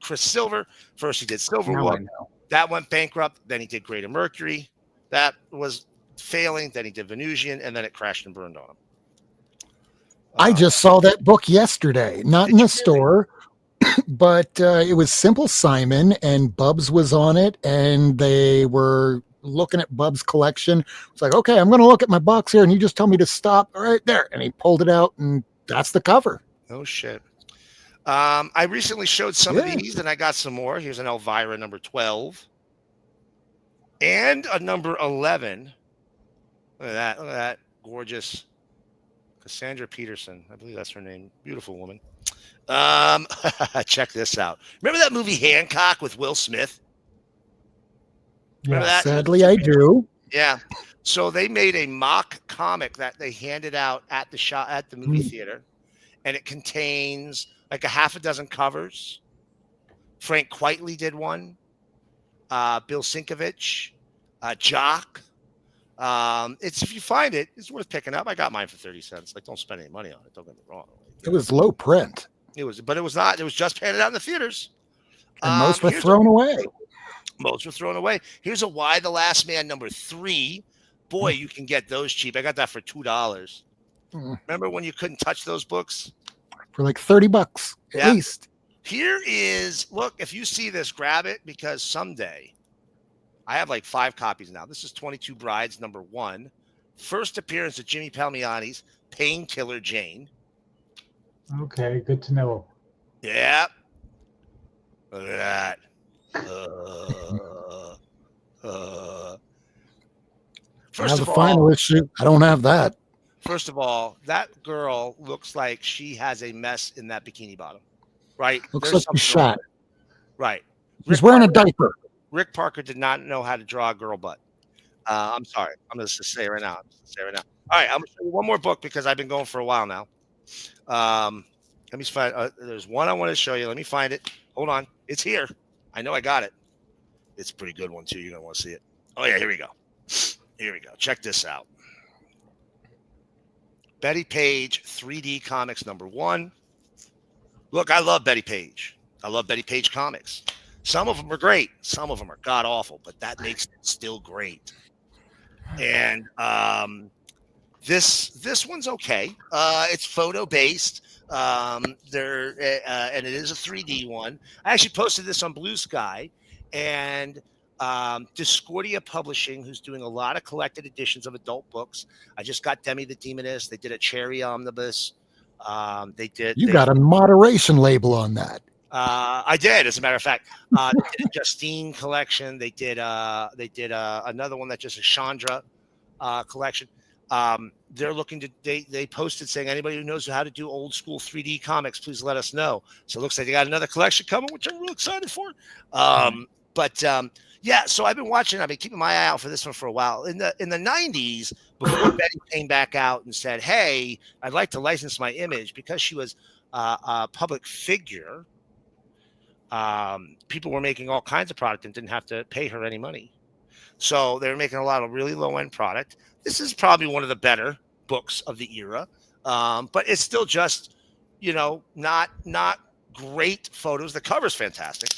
Chris Silver. First, he did Silverwood. That went bankrupt. Then he did Greater Mercury. That was failing. Then he did Venusian, and then it crashed and burned on him. I just saw that book yesterday, not in the store, but it was Simple Simon, and Bubs was on it, and they were looking at Bub's collection. It's like, okay, I'm going to look at my box here, and you just tell me to stop right there. And he pulled it out, and that's the cover. Oh, shit. I recently showed some of these, and I got some more. Here's an Elvira #12. And a #11. Look at that. Look at that. Gorgeous. Cassandra Peterson. I believe that's her name. Beautiful woman. Check this out. Remember that movie Hancock with Will Smith? Remember that? Sadly, I do. Yeah. So they made a mock comic that they handed out at the movie theater, and it contains like a half a dozen covers. Frank Quitely did one. Bill Sienkiewicz, Jock. It's, if you find it, it's worth picking up. I got mine for 30 cents. Like, don't spend any money on it. Don't get me wrong. It was low print. But it was not. It was just handed out in the theaters. And most were thrown away. Most were thrown away. Here's a Why the Last Man #3. Boy, you can get those cheap. I got that for $2. Remember when you couldn't touch those books? For like $30 at least. Here is, look, if you see this, grab it, because someday, I have like 5 copies now. This is 22 Brides #1. First appearance of Jimmy Palmioti's Painkiller Jane. Okay, good to know. Yeah. Look at that. First of all, final issue. I don't have that. First of all, that girl looks like she has a mess in that bikini bottom, right? Looks There's like she's something wrong shot. with it. Right. She's wearing a Parker, diaper. Rick Parker did not know how to draw a girl butt. I'm sorry. I'm going to say it right now. All right, I'm going to show you one more book because I've been going for a while now. Let me find. There's one I want to show you. Let me find it. Hold on. It's here. I know I got it. It's a pretty good one too. You're going to want to see it. Oh yeah, here we go. Here we go. Check this out. Betty Page 3D Comics #1. Look, I love Betty Page. I love Betty Page comics. Some of them are great. Some of them are god awful, but that makes it still great. And this one's okay. It's photo based. And it is a 3D one. I actually posted this on Blue Sky, and Discordia Publishing, who's doing a lot of collected editions of adult books. I just got Demi the Demoness. They did a Cherry Omnibus. They got a moderation label on that. I did, as a matter of fact. They did a Justine collection. They did another one that just a Chandra collection. They're looking to they posted saying anybody who knows how to do old school 3D comics, please let us know. So it looks like they got another collection coming, which I'm real excited for. Yeah, so I've been keeping my eye out for this one for a while. In the 90s, before Betty came back out and said, "Hey, I'd like to license my image," because she was a public figure. People were making all kinds of product and didn't have to pay her any money. So they were making a lot of really low end product. This is probably one of the better books of the era. But it's still just, not great photos. The cover's fantastic.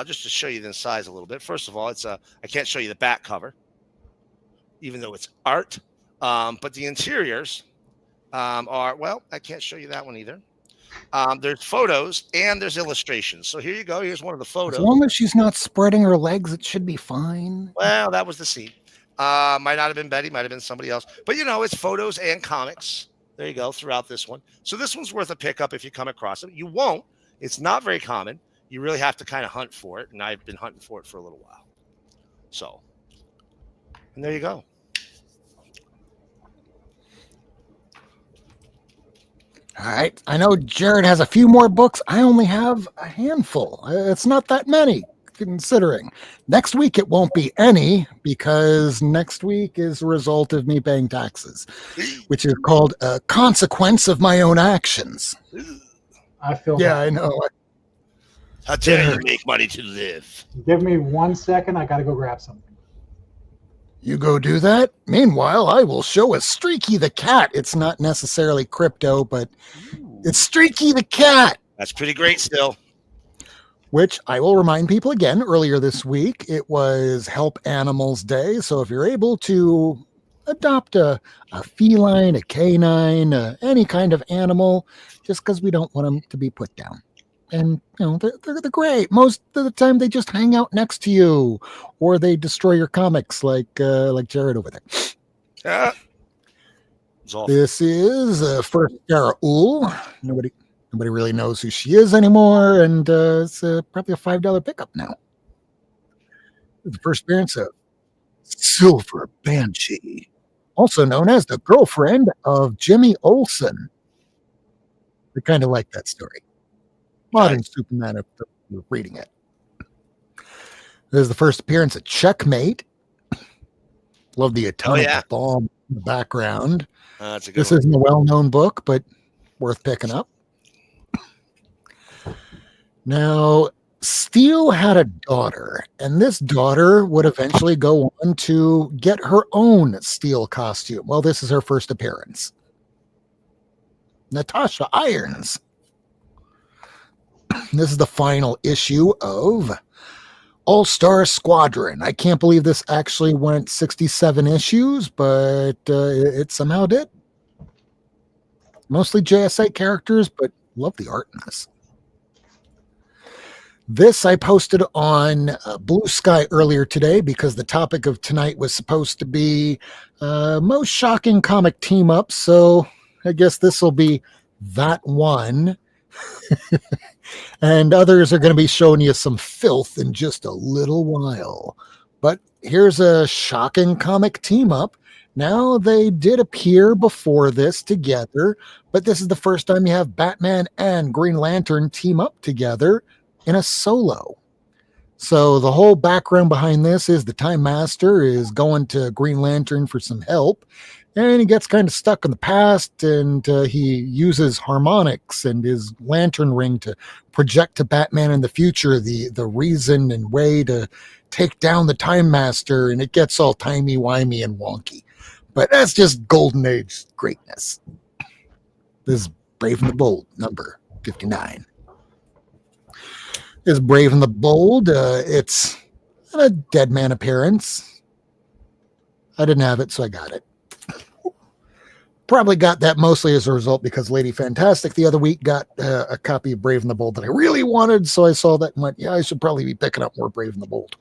Just to show you the size a little bit. First of all, I can't show you the back cover, even though it's art. But the interiors I can't show you that one either. There's photos and there's illustrations. So here you go. Here's one of the photos. As long as she's not spreading her legs, it should be fine. Well, that was the scene. Might not have been Betty, might have been somebody else. But it's photos and comics. There you go, throughout this one. So this one's worth a pickup if you come across it. You won't. It's not very common. You really have to kind of hunt for it. And I've been hunting for it for a little while. So, and there you go. All right. I know Jared has a few more books. I only have a handful. It's not that many, considering. Next week, it won't be any, because next week is a result of me paying taxes, which is called a consequence of my own actions. I feel Yeah, I know. How dare you make money to live? Give me 1 second. I got to go grab something. You go do that. Meanwhile, I will show us Streaky the Cat. It's not necessarily crypto, but it's Streaky the Cat. That's pretty great still. Which I will remind people again, earlier this week, it was Help Animals Day. So if you're able to adopt a feline, a canine, any kind of animal, just because we don't want them to be put down. And, they're great. Most of the time, they just hang out next to you, or they destroy your comics like Jared over there. This is first Sarah Uhl. Nobody really knows who she is anymore, and it's probably a $5 pickup now. The first appearance of Silver Banshee, also known as the girlfriend of Jimmy Olsen. I kind of like that story. Modern Superman, if you're reading it. This is the first appearance of Checkmate. Love the atomic bomb in the background. That's a good This one. isn't a well-known book, but worth picking up. Now, Steele had a daughter, and this daughter would eventually go on to get her own Steele costume. Well, this is her first appearance. Natasha Irons. This is the final issue of All-Star Squadron. I can't believe this actually went 67 issues, but it somehow did. Mostly JSA characters, but love the art in this. This I posted on Blue Sky earlier today because the topic of tonight was supposed to be most shocking comic team-ups, so I guess this will be that one. And others are going to be showing you some filth in just a little while. But here's a shocking comic team up. Now, they did appear before this together, but this is the first time you have Batman and Green Lantern team up together in a solo. So the whole background behind this is the Time Master is going to Green Lantern for some help, and he gets kind of stuck in the past, and he uses harmonics and his lantern ring to project to Batman in the future the reason and way to take down the Time Master, and it gets all timey-wimey and wonky. But that's just Golden Age greatness. This is Brave and the Bold, number 59. Is Brave and the Bold. It's a Dead Man appearance. I didn't have it, so I got it. Probably got that mostly as a result because Lady Fantastic the other week got a copy of Brave and the Bold that I really wanted, so I saw that and went, yeah, I should probably be picking up more Brave and the Bold.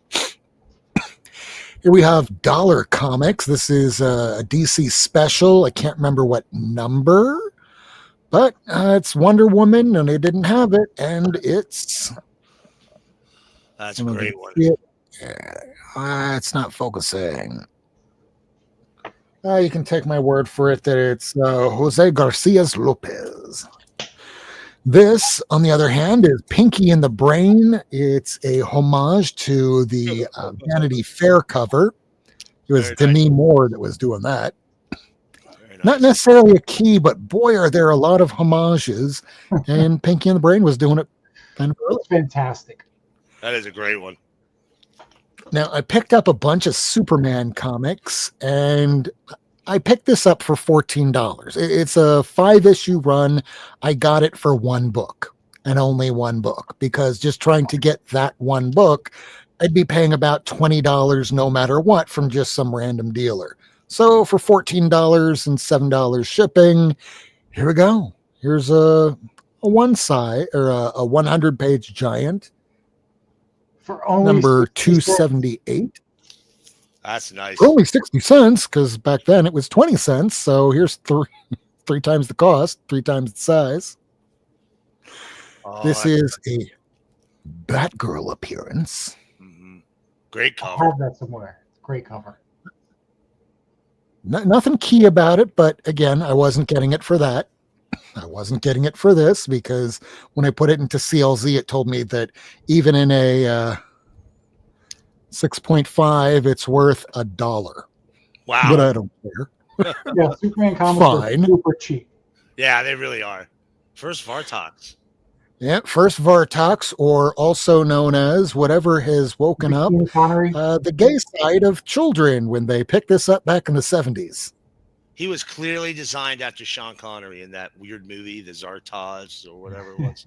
Here we have Dollar Comics. This is a DC special. I can't remember what number, but it's Wonder Woman, and they didn't have it, and it's... That's a great one. It's not focusing. You can take my word for it that it's Jose Garcia's Lopez. This, on the other hand, is Pinky in the Brain. It's a homage to the Vanity Fair cover. It was Demi Moore that was doing that. Nice. Not necessarily a key, but boy, are there a lot of homages. And Pinky in the Brain was doing it kind of early. It's fantastic. That is a great one. Now, I picked up a bunch of Superman comics, and I picked this up for $14. It's a 5-issue run. I got it for one book and only one book, because just trying to get that one book, I'd be paying about $20 no matter what from just some random dealer. So for $14 and $7 shipping, here we go. Here's a one side or a 100-page giant. For only Number 60 cents. 278. That's nice. For only 60 cents, because back then it was 20 cents. So here's three times the cost, 3 times the size. Oh, This is a Batgirl appearance. Great I cover. have that somewhere. Great cover. Nothing key about it, but again, I wasn't getting it for that. I wasn't getting it for this, because when I put it into CLZ, it told me that even in a 6.5, it's worth $1. Wow. But I don't care. Yeah, Superman comics are Fine. super cheap. Yeah, they really are. First Vartox. Yeah, first Vartox, or also known as whatever has woken up Bikini Connery. the gay side of children when they picked this up back in the 70s. He was clearly designed after Sean Connery in that weird movie, the Zartoz or whatever it was.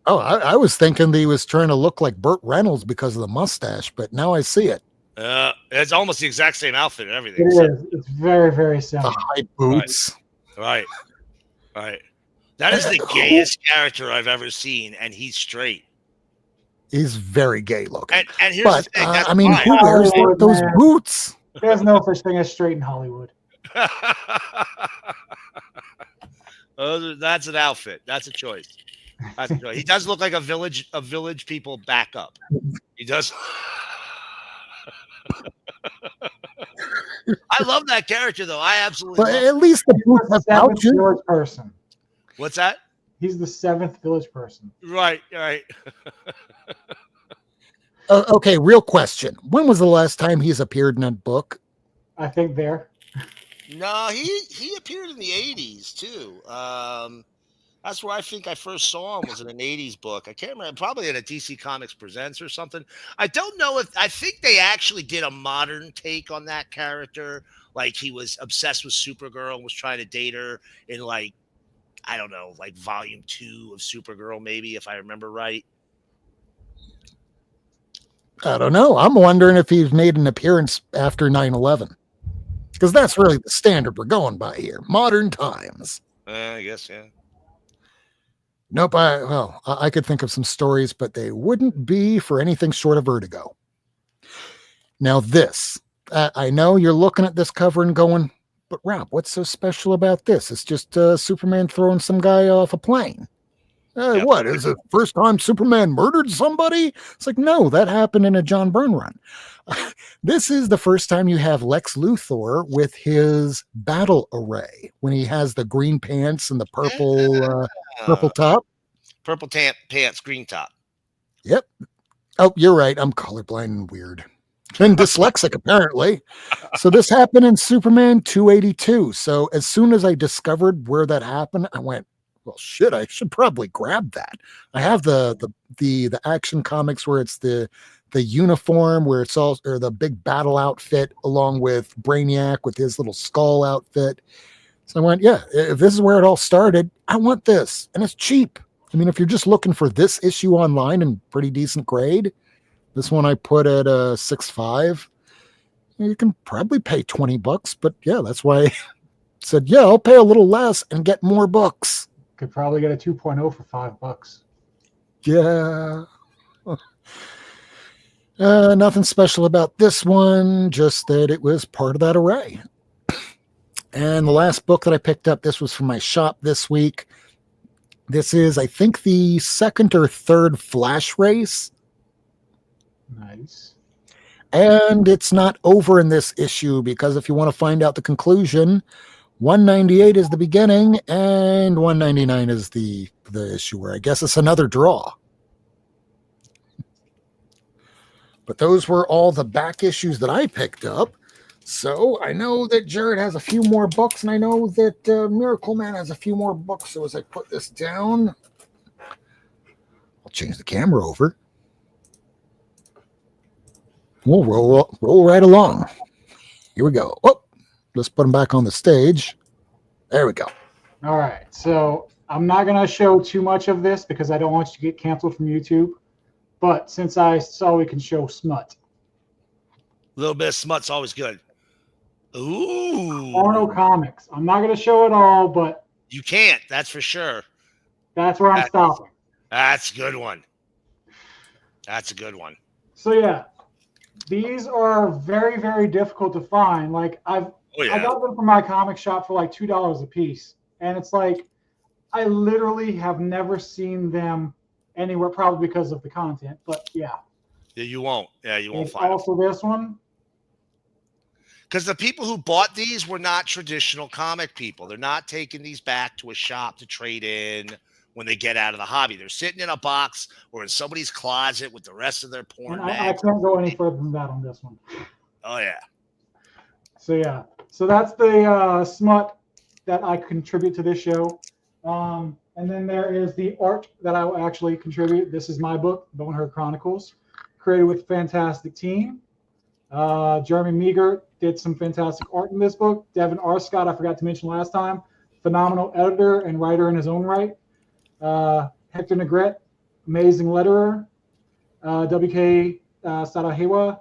Oh, I was thinking that he was trying to look like Burt Reynolds because of the mustache, but now I see it. It's almost the exact same outfit and everything. It So- is. It's very, very The similar. high boots. Right. That is the gayest character I've ever seen, and he's straight. He's very gay looking. And here's But, the thing. That's I mean, fine. who wears Hollywood, those man. boots? There's no such thing as straight in Hollywood. That's an outfit. That's a choice. That's a choice. He does look like a village people backup. He does. I love that character, though. I absolutely But love at least the boots have Seventh pouches. village person. What's that? He's the 7th village person. Right. Okay, real question. When was the last time he's appeared in a book? I think there. No, he appeared in the 80s, too. That's where I think I first saw him, was in an 80s book. I can't remember. Probably in a DC Comics Presents or something. I don't know if... I think they actually did a modern take on that character. Like, he was obsessed with Supergirl and was trying to date her in, like, I don't know, like volume 2 of Supergirl, maybe, if I remember right. I don't know. I'm wondering if he's made an appearance after 9/11. Because that's really the standard we're going by here. Modern times. I guess, yeah. Nope. I could think of some stories, but they wouldn't be for anything short of Vertigo. Now this, I know you're looking at this cover and going, but Rob, what's so special about this? It's just Superman throwing some guy off a plane. Yep. What is it? First time Superman murdered somebody? It's like, no, that happened in a John Byrne run. This is the first time you have Lex Luthor with his battle array when he has the green pants and the purple top. Purple pants, green top. Yep. Oh, you're right. I'm colorblind and weird. And dyslexic, apparently. So this happened in Superman 282. So as soon as I discovered where that happened, I went, well, shit, I should probably grab that. I have the Action Comics where it's the uniform, where it's all, or the big battle outfit along with Brainiac with his little skull outfit. So I went, yeah, if this is where it all started, I want this. And it's cheap. I mean, if you're just looking for this issue online in pretty decent grade, this one I put at 6.5. You can probably pay $20, but yeah, that's why I said, yeah, I'll pay a little less and get more books. Could probably get a 2.0 for $5. Yeah. Nothing special about this one, just that it was part of that array. And the last book that I picked up, this was from my shop this week. This is, I think, the second or third Flash race. Nice. And it's not over in this issue, because if you want to find out the conclusion, 198 is the beginning and 199 is the issue where I guess it's another draw. But those were all the back issues that I picked up. So I know that Jared has a few more books, and I know that Miracleman has a few more books. So as I put this down, I'll change the camera over. We'll roll right along. Here we go. Oh, let's put them back on the stage. There we go. All right. So I'm not going to show too much of this because I don't want you to get canceled from YouTube. But since I saw we can show smut. A little bit of smut's always good. Ooh. Porno comics. I'm not going to show it all, but you can't. That's for sure. That's where I'm stopping. That's a good one. That's a good one. So yeah, these are very, very difficult to find. Like I got them from my comic shop for like $2 a piece, and it's like I literally have never seen them anywhere, probably because of the content. But yeah. Yeah, you won't. Yeah, you won't It's find also them. This one. Because the people who bought these were not traditional comic people. They're not taking these back to a shop to trade in when they get out of the hobby. They're sitting in a box or in somebody's closet with the rest of their porn. I can't go any further than that on this one. Oh, yeah. So, yeah. So that's the smut that I contribute to this show. And then there is the art that I will actually contribute. This is my book, Bonehead Chronicles, created with a fantastic team. Jeremy Meager did some fantastic art in this book. Devin R. Scott, I forgot to mention last time, phenomenal editor and writer in his own right. Hector Negrete, amazing letterer. W.K. Sadahewa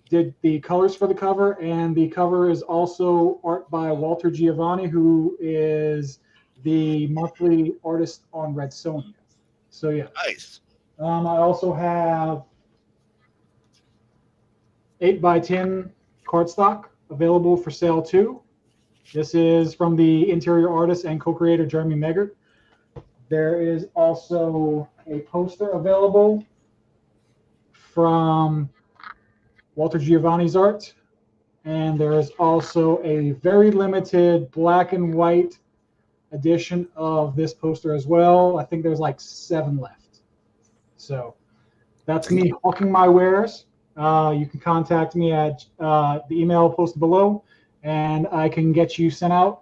did the colors for the cover, and the cover is also art by Walter Giovanni, who is the monthly artist on Red Sonja. So yeah. Nice. I also have 8x10 cardstock available for sale too. This is from the interior artist and co-creator Jeremy Meggert. There is also a poster available from Walter Giovanni's art. And there is also a very limited black and white edition of this poster as well. I think there's like 7 left. So that's me hawking my wares. You can contact me at the email posted below, and I can get you sent out.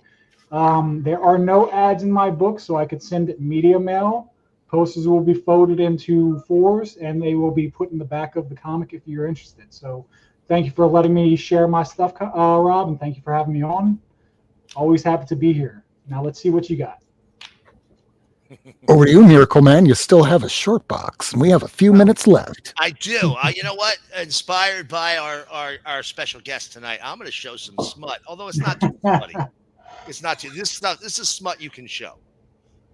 There are no ads in my book, so I could send it media mail. Posters will be folded into 4s, and they will be put in the back of the comic if you're interested. So thank you for letting me share my stuff, Rob, and thank you for having me on. Always happy to be here. Now let's see what you got. Over to you, Miracleman. You still have a short box, and we have a few minutes left. I do. You know what? Inspired by our special guest tonight, I'm going to show some smut. Although it's not too funny. It's not too. This is smut you can show.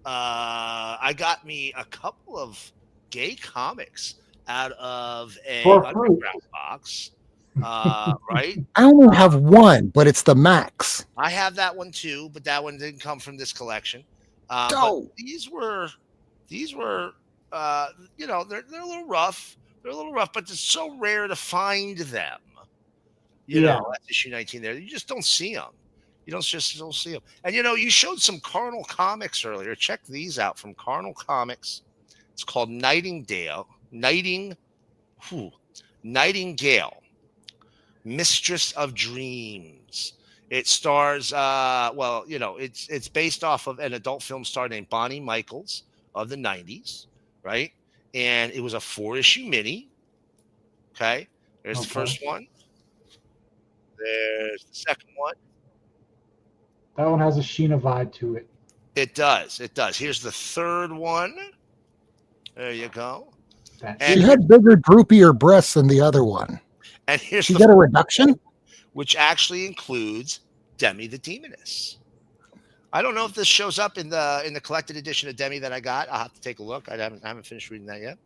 I got me a couple of gay comics out of a underground box. Right? I only have one, but it's the Max. I have that one too, but that one didn't come from this collection. Oh. But these were these were, they're a little rough. They're a little rough, but it's so rare to find them. Yeah. That's issue 19 there. You just don't see them. You don't see them. And you showed some Carnal Comics earlier. Check these out from Carnal Comics. It's called Nightingale, Mistress of Dreams. It stars, it's based off of an adult film star named Bonnie Michaels of the 90s, right? And it was a 4-issue mini. Okay. There's the first one. There's the second one. That one has a Sheena vibe to it. It does. It does. Here's the third one. There you go. She had bigger, droopier breasts than the other one. And here's she got a reduction, which actually includes Demi the Demoness. I don't know if this shows up in the collected edition of Demi that I got. I'll have to take a look. I haven't finished reading that yet.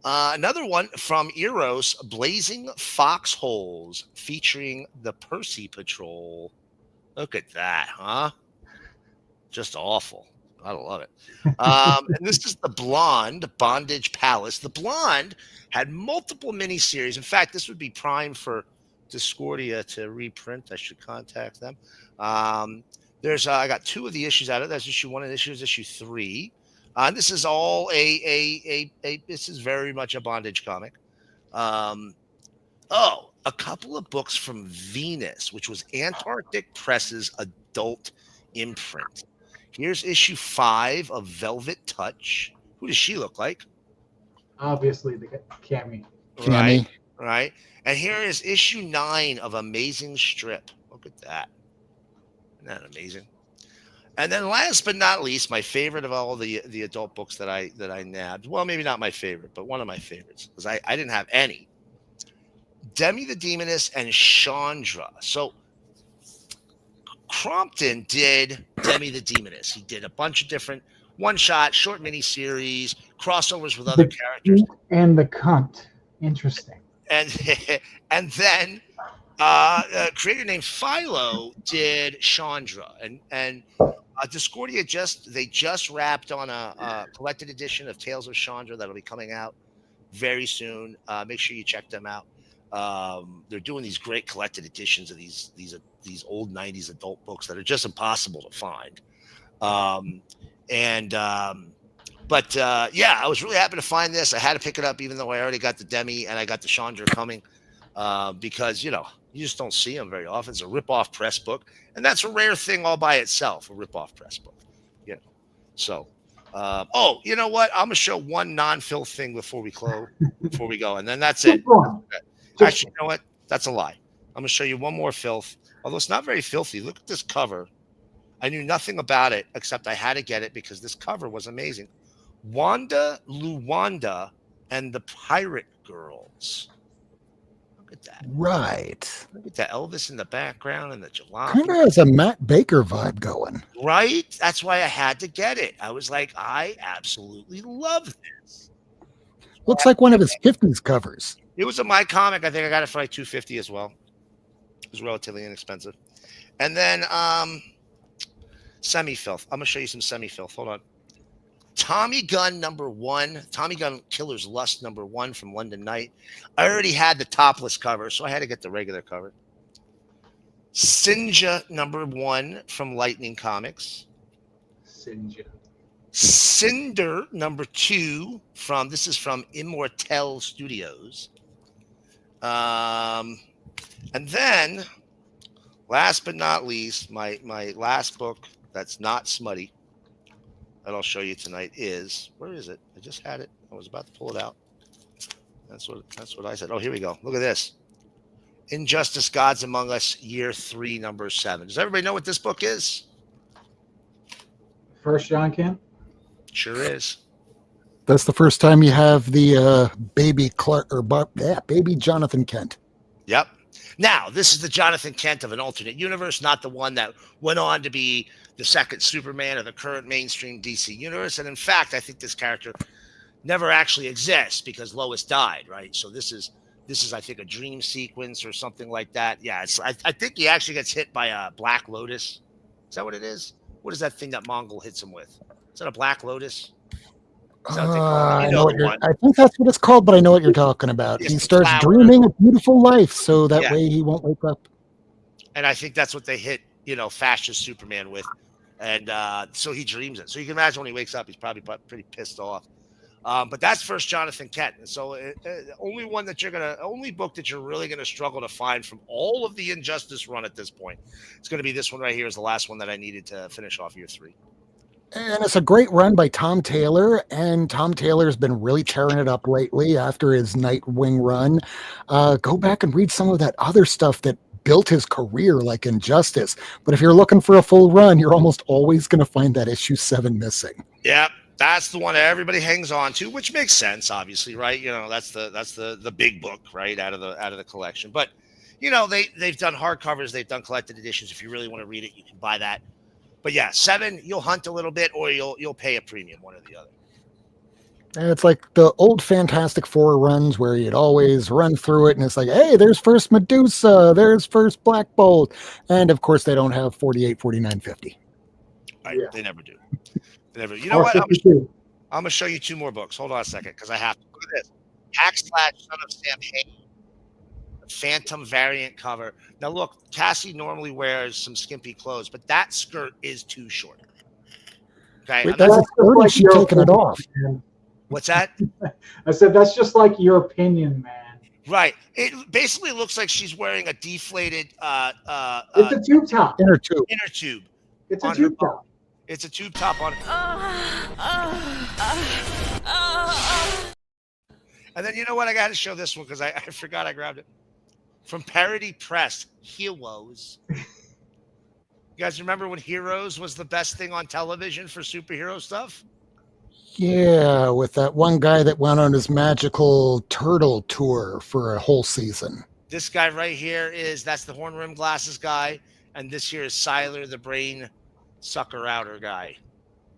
Another one from Eros, Blazing Foxholes, featuring the Percy Patrol. Look at that, huh? Just awful. I love it. And this is the Blonde Bondage Palace. The Blonde had multiple miniseries. In fact, this would be prime for Discordia to reprint. I should contact them. I got 2 of the issues out of it. That's issue 1 and issue 3. This is all this is very much a bondage comic. A couple of books from Venus, which was Antarctic Press's adult imprint. Here's issue 5 of Velvet Touch. Who does she look like? Obviously, the Cammy. Right. And here is issue 9 of Amazing Strip. Look at that. Isn't that amazing? And then last but not least, my favorite of all the adult books that I nabbed. Well, maybe not my favorite, but one of my favorites, because I didn't have any. Demi the Demoness and Chandra. So Crompton did Demi the Demoness. He did a bunch of different one-shot, short mini-series, crossovers with other characters. And the cunt. Interesting. And then a creator named Philo did Chandra. And Discordia just wrapped on a collected edition of Tales of Chandra that'll be coming out very soon. Make sure you check them out. They're doing these great collected editions of these old 90s adult books that are just impossible to find. I was really happy to find this. I had to pick it up even though I already got the Demi and I got the Chandra coming because, you just don't see them very often. It's a rip-off press book, and that's a rare thing all by itself, a rip-off press book. So, you know what? I'm going to show one non-filth thing before we go, and then that's it. Actually, you know what? That's a lie. I'm going to show you one more filth, although it's not very filthy. Look at this cover. I knew nothing about it, except I had to get it because this cover was amazing. Wanda Luwanda and the Pirate Girls. Look at that. Right. Look at that Elvis in the background and the jalopy. Kind of has a Matt Baker vibe going. Right? That's why I had to get it. I was like, I absolutely love this. Looks like one of his 50s covers. It was a My Comic. I think I got it for like $2.50 as well. It was relatively inexpensive. And then semi-filth. I'm going to show you some semi-filth. Hold on. Tommy Gun #1. Tommy Gun Killer's Lust #1 from London Night. I already had the topless cover, so I had to get the regular cover. Sinja #1 from Lightning Comics. Sinja. Cinder #2 this is from Immortel Studios. And then last but not least, my last book that's not smutty that I'll show you tonight is, where is it? I just had it. I was about to pull it out. That's what I said. Oh, here we go. Look at this. Injustice Gods Among Us, Year 3, #7. Does everybody know what this book is? First John Kent? Sure is. That's the first time you have the baby baby Jonathan Kent. Yep. Now, this is the Jonathan Kent of an alternate universe, not the one that went on to be the second Superman of the current mainstream DC universe. And in fact, I think this character never actually exists because Lois died, right? So this is I think a dream sequence or something like that. Yeah, I think he actually gets hit by a Black Lotus. Is that what it is? What is that thing that Mongol hits him with? Is that a Black Lotus? That's what they call it. I You know know what the you're. one. I think that's what it's called, but I know what you're talking about. It's He the starts flower. dreaming a beautiful life, so that Yeah. way he won't wake up. And I think that's what they hit, fascist Superman with. And so he dreams it. So you can imagine when he wakes up, he's probably pretty pissed off. But that's first Jonathan Kent. And so only book that you're really going to struggle to find from all of the Injustice run at this point. It's going to be this one right here is the last one that I needed to finish off year 3. And it's a great run by Tom Taylor, and Tom Taylor's been really tearing it up lately after his Nightwing run. Go back and read some of that other stuff that built his career, like Injustice. But if you're looking for a full run, you're almost always going to find that issue 7 missing. Yeah, that's the one that everybody hangs on to, which makes sense, obviously, right? That's the big book, right, out of the collection. But they've done hardcovers, they've done collected editions. If you really want to read it, you can buy that. But yeah, 7, you'll hunt a little bit, or you'll pay a premium, one or the other. And it's like the old Fantastic Four runs where you'd always run through it, and it's like, hey, there's first Medusa, there's first Black Bolt, and of course they don't have 48, 49, 50. Right, Yeah. they never do. They never. You know what? I'm going to show you 2 more books. Hold on a second, because I have to. Look at this. Hack Slash, Son of Sam Hain. Phantom variant cover. Now look, Cassie normally wears some skimpy clothes, but that skirt is too short. Okay, Wait, that's like she's taking it off. Man. What's that? I said that's just like your opinion, man. Right. It basically looks like she's wearing a deflated it's a tube top. Inner tube. Inner tube. It's a tube top. It's a tube top on. And then you know what? I got to show this one because I forgot I grabbed it. From Parody Press, Heroes. You guys remember when Heroes was the best thing on television for superhero stuff? Yeah, with that one guy that went on his magical turtle tour for a whole season. This guy right here that's the horn rim glasses guy. And this here is Siler, the brain sucker outer guy.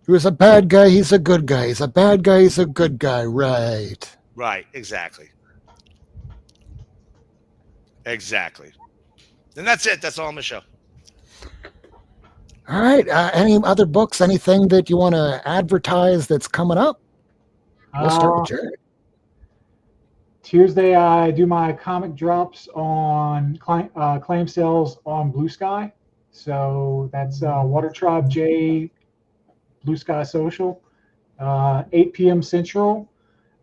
He was a bad guy, he's a good guy. He's a bad guy, he's a good guy. Right. Right, exactly. Exactly. And that's it. That's all I'm going to show. All right. Any other books, anything that you want to advertise that's coming up? We'll start with Jared. Tuesday, I do my comic drops on claim sales on Blue Sky. So that's Water Tribe J, Blue Sky Social, 8 p.m. Central.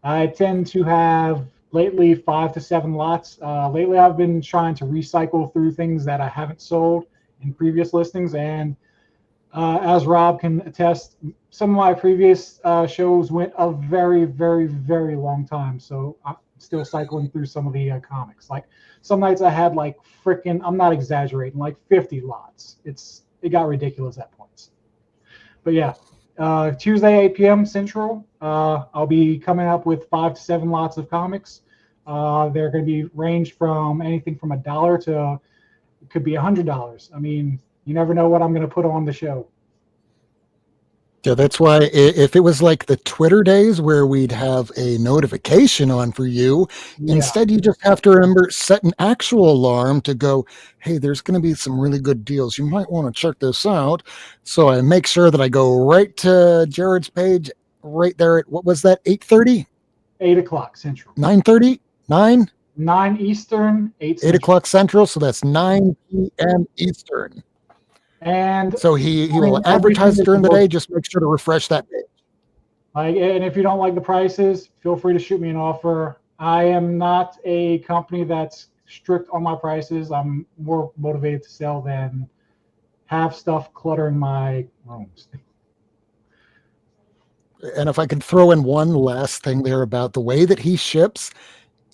I tend to have lately 5 to 7 lots. Lately, I've been trying to recycle through things that I haven't sold in previous listings. And as Rob can attest, some of my previous shows went a very, very, very long time. So I'm still cycling through some of the comics. Like some nights I had like freaking, I'm not exaggerating, like 50 lots. It got ridiculous at points. But yeah, Tuesday, 8 p.m. Central, I'll be coming up with 5 to 7 lots of comics. They're going to be ranged from anything from $1 to it could be $100. I mean, you never know what I'm going to put on the show. Yeah, that's why if it was like the Twitter days where we'd have a notification on for you, instead you just have to remember, set an actual alarm to go, hey, there's going to be some really good deals. You might want to check this out. So I make sure that I go right to Jared's page right there at, what was that, 8:30? 8 o'clock Central. 9:30? 9 Eastern, 8 Central. 8 o'clock Central, so that's 9 p.m. Eastern. And so he will advertise during the day. Just make sure to refresh that page. And if you don't like the prices, feel free to shoot me an offer. I am not a company that's strict on my prices. I'm more motivated to sell than have stuff cluttering my rooms. And if I could throw in one last thing there about the way that he ships,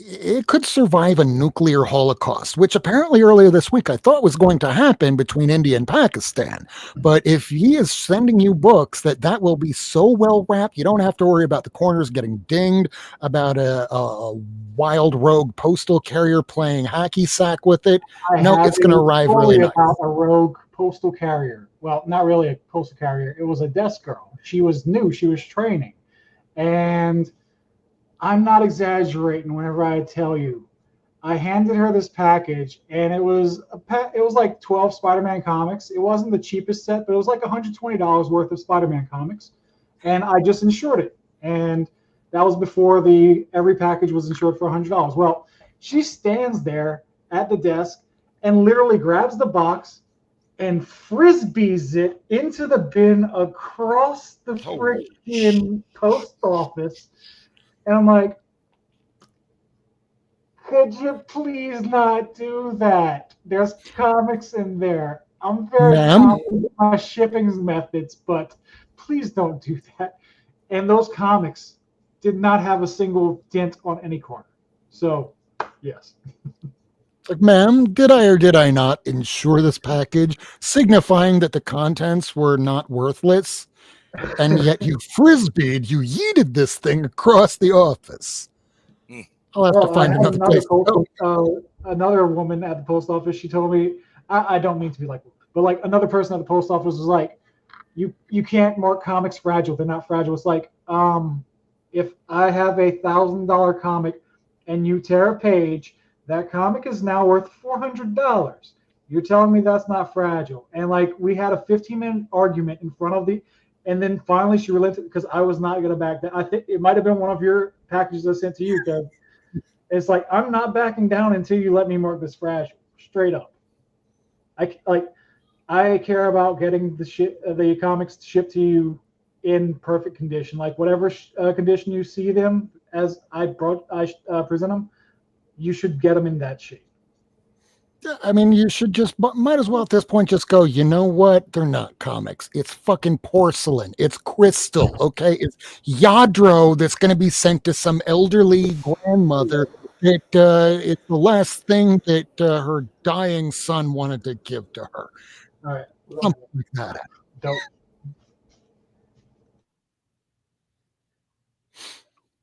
it could survive a nuclear holocaust, which apparently earlier this week I thought was going to happen between India and Pakistan. But if he is sending you books that will be so well wrapped, you don't have to worry about the corners getting dinged, about a wild rogue postal carrier playing hacky sack with it. No, it's going to arrive really nice. About a rogue postal carrier. Well, not really a postal carrier. It was a desk girl. She was new. She was training. And I'm not exaggerating whenever I tell you, I handed her this package, and it was like 12 Spider-Man comics. It wasn't the cheapest set, but it was like $120 worth of Spider-Man comics, and I just insured it. And that was before every package was insured for $100. Well, she stands there at the desk and literally grabs the box and frisbees it into the bin across the freaking post office. And I'm like, could you please not do that? There's comics in there. I'm very confident with my shipping methods, but please don't do that. And those comics did not have a single dent on any corner. So, yes. Like, ma'am, did I or did I not insure this package, signifying that the contents were not worthless? And yet you frisbeed, you yeeted this thing across the office. I'll have to find another place. Another woman at the post office, she told me, I don't mean to be like, but like another person at the post office was like, you can't mark comics fragile. They're not fragile. It's like, if I have a $1,000 comic and you tear a page, that comic is now worth $400. You're telling me that's not fragile? And like, we had a 15-minute argument in front of and then finally she relented because I was not going to back down. I think it might have been one of your packages I sent to you, because it's like, I'm not backing down until you let me mark this fragile. Straight up. I care about getting the comics shipped to you in perfect condition. Like whatever condition you see them as I present them, you should get them in that shape. I mean, you should might as well at this point just go, you know what? They're not comics. It's fucking porcelain. It's crystal, okay? It's Yadro that's going to be sent to some elderly grandmother that it's the last thing that her dying son wanted to give to her. All right. Something like that. Dope.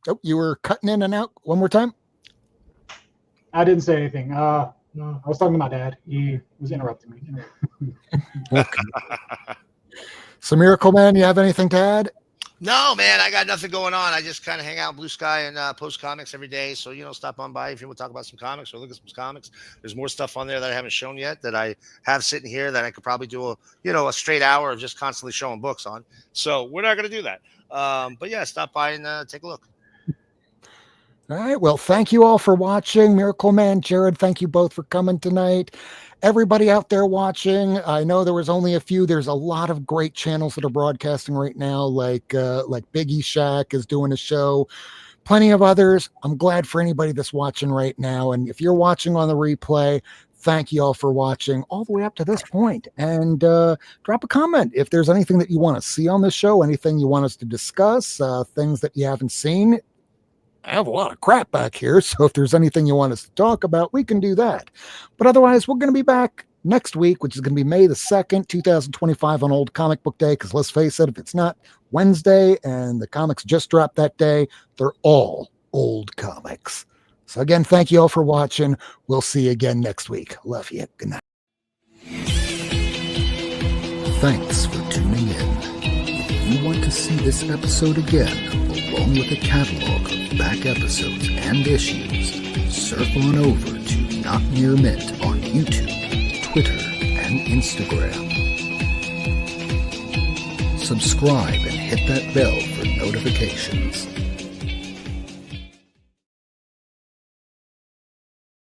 Oh, you were cutting in and out one more time? I didn't say anything. No, I was talking to my dad. He was interrupting me. Okay. So, Miracleman, you have anything to add? No, man, I got nothing going on. I just kind of hang out in Blue Sky and post comics every day. So, stop on by if you want to talk about some comics or look at some comics. There's more stuff on there that I haven't shown yet that I have sitting here that I could probably do a straight hour of just constantly showing books on. So we're not going to do that. But yeah, stop by and take a look. All right. Well, thank you all for watching. Miracleman, Jared, thank you both for coming tonight. Everybody out there watching, I know there was only a few. There's a lot of great channels that are broadcasting right now, like Biggie Shack is doing a show. Plenty of others. I'm glad for anybody that's watching right now. And if you're watching on the replay, thank you all for watching all the way up to this point. And drop a comment if there's anything that you want to see on the show, anything you want us to discuss, things that you haven't seen. I have a lot of crap back here, so if there's anything you want us to talk about, we can do that. But otherwise, we're going to be back next week, which is going to be May the 2nd, 2025 on Old Comic Book Day, because let's face it, if it's not Wednesday and the comics just dropped that day, they're all old comics. So again, thank you all for watching. We'll see you again next week. Love you. Good night. Thanks for tuning in. If you want to see this episode again, along with a catalog of back episodes and issues, surf on over to Not Near Mint on YouTube, Twitter, and Instagram. Subscribe and hit that bell for notifications.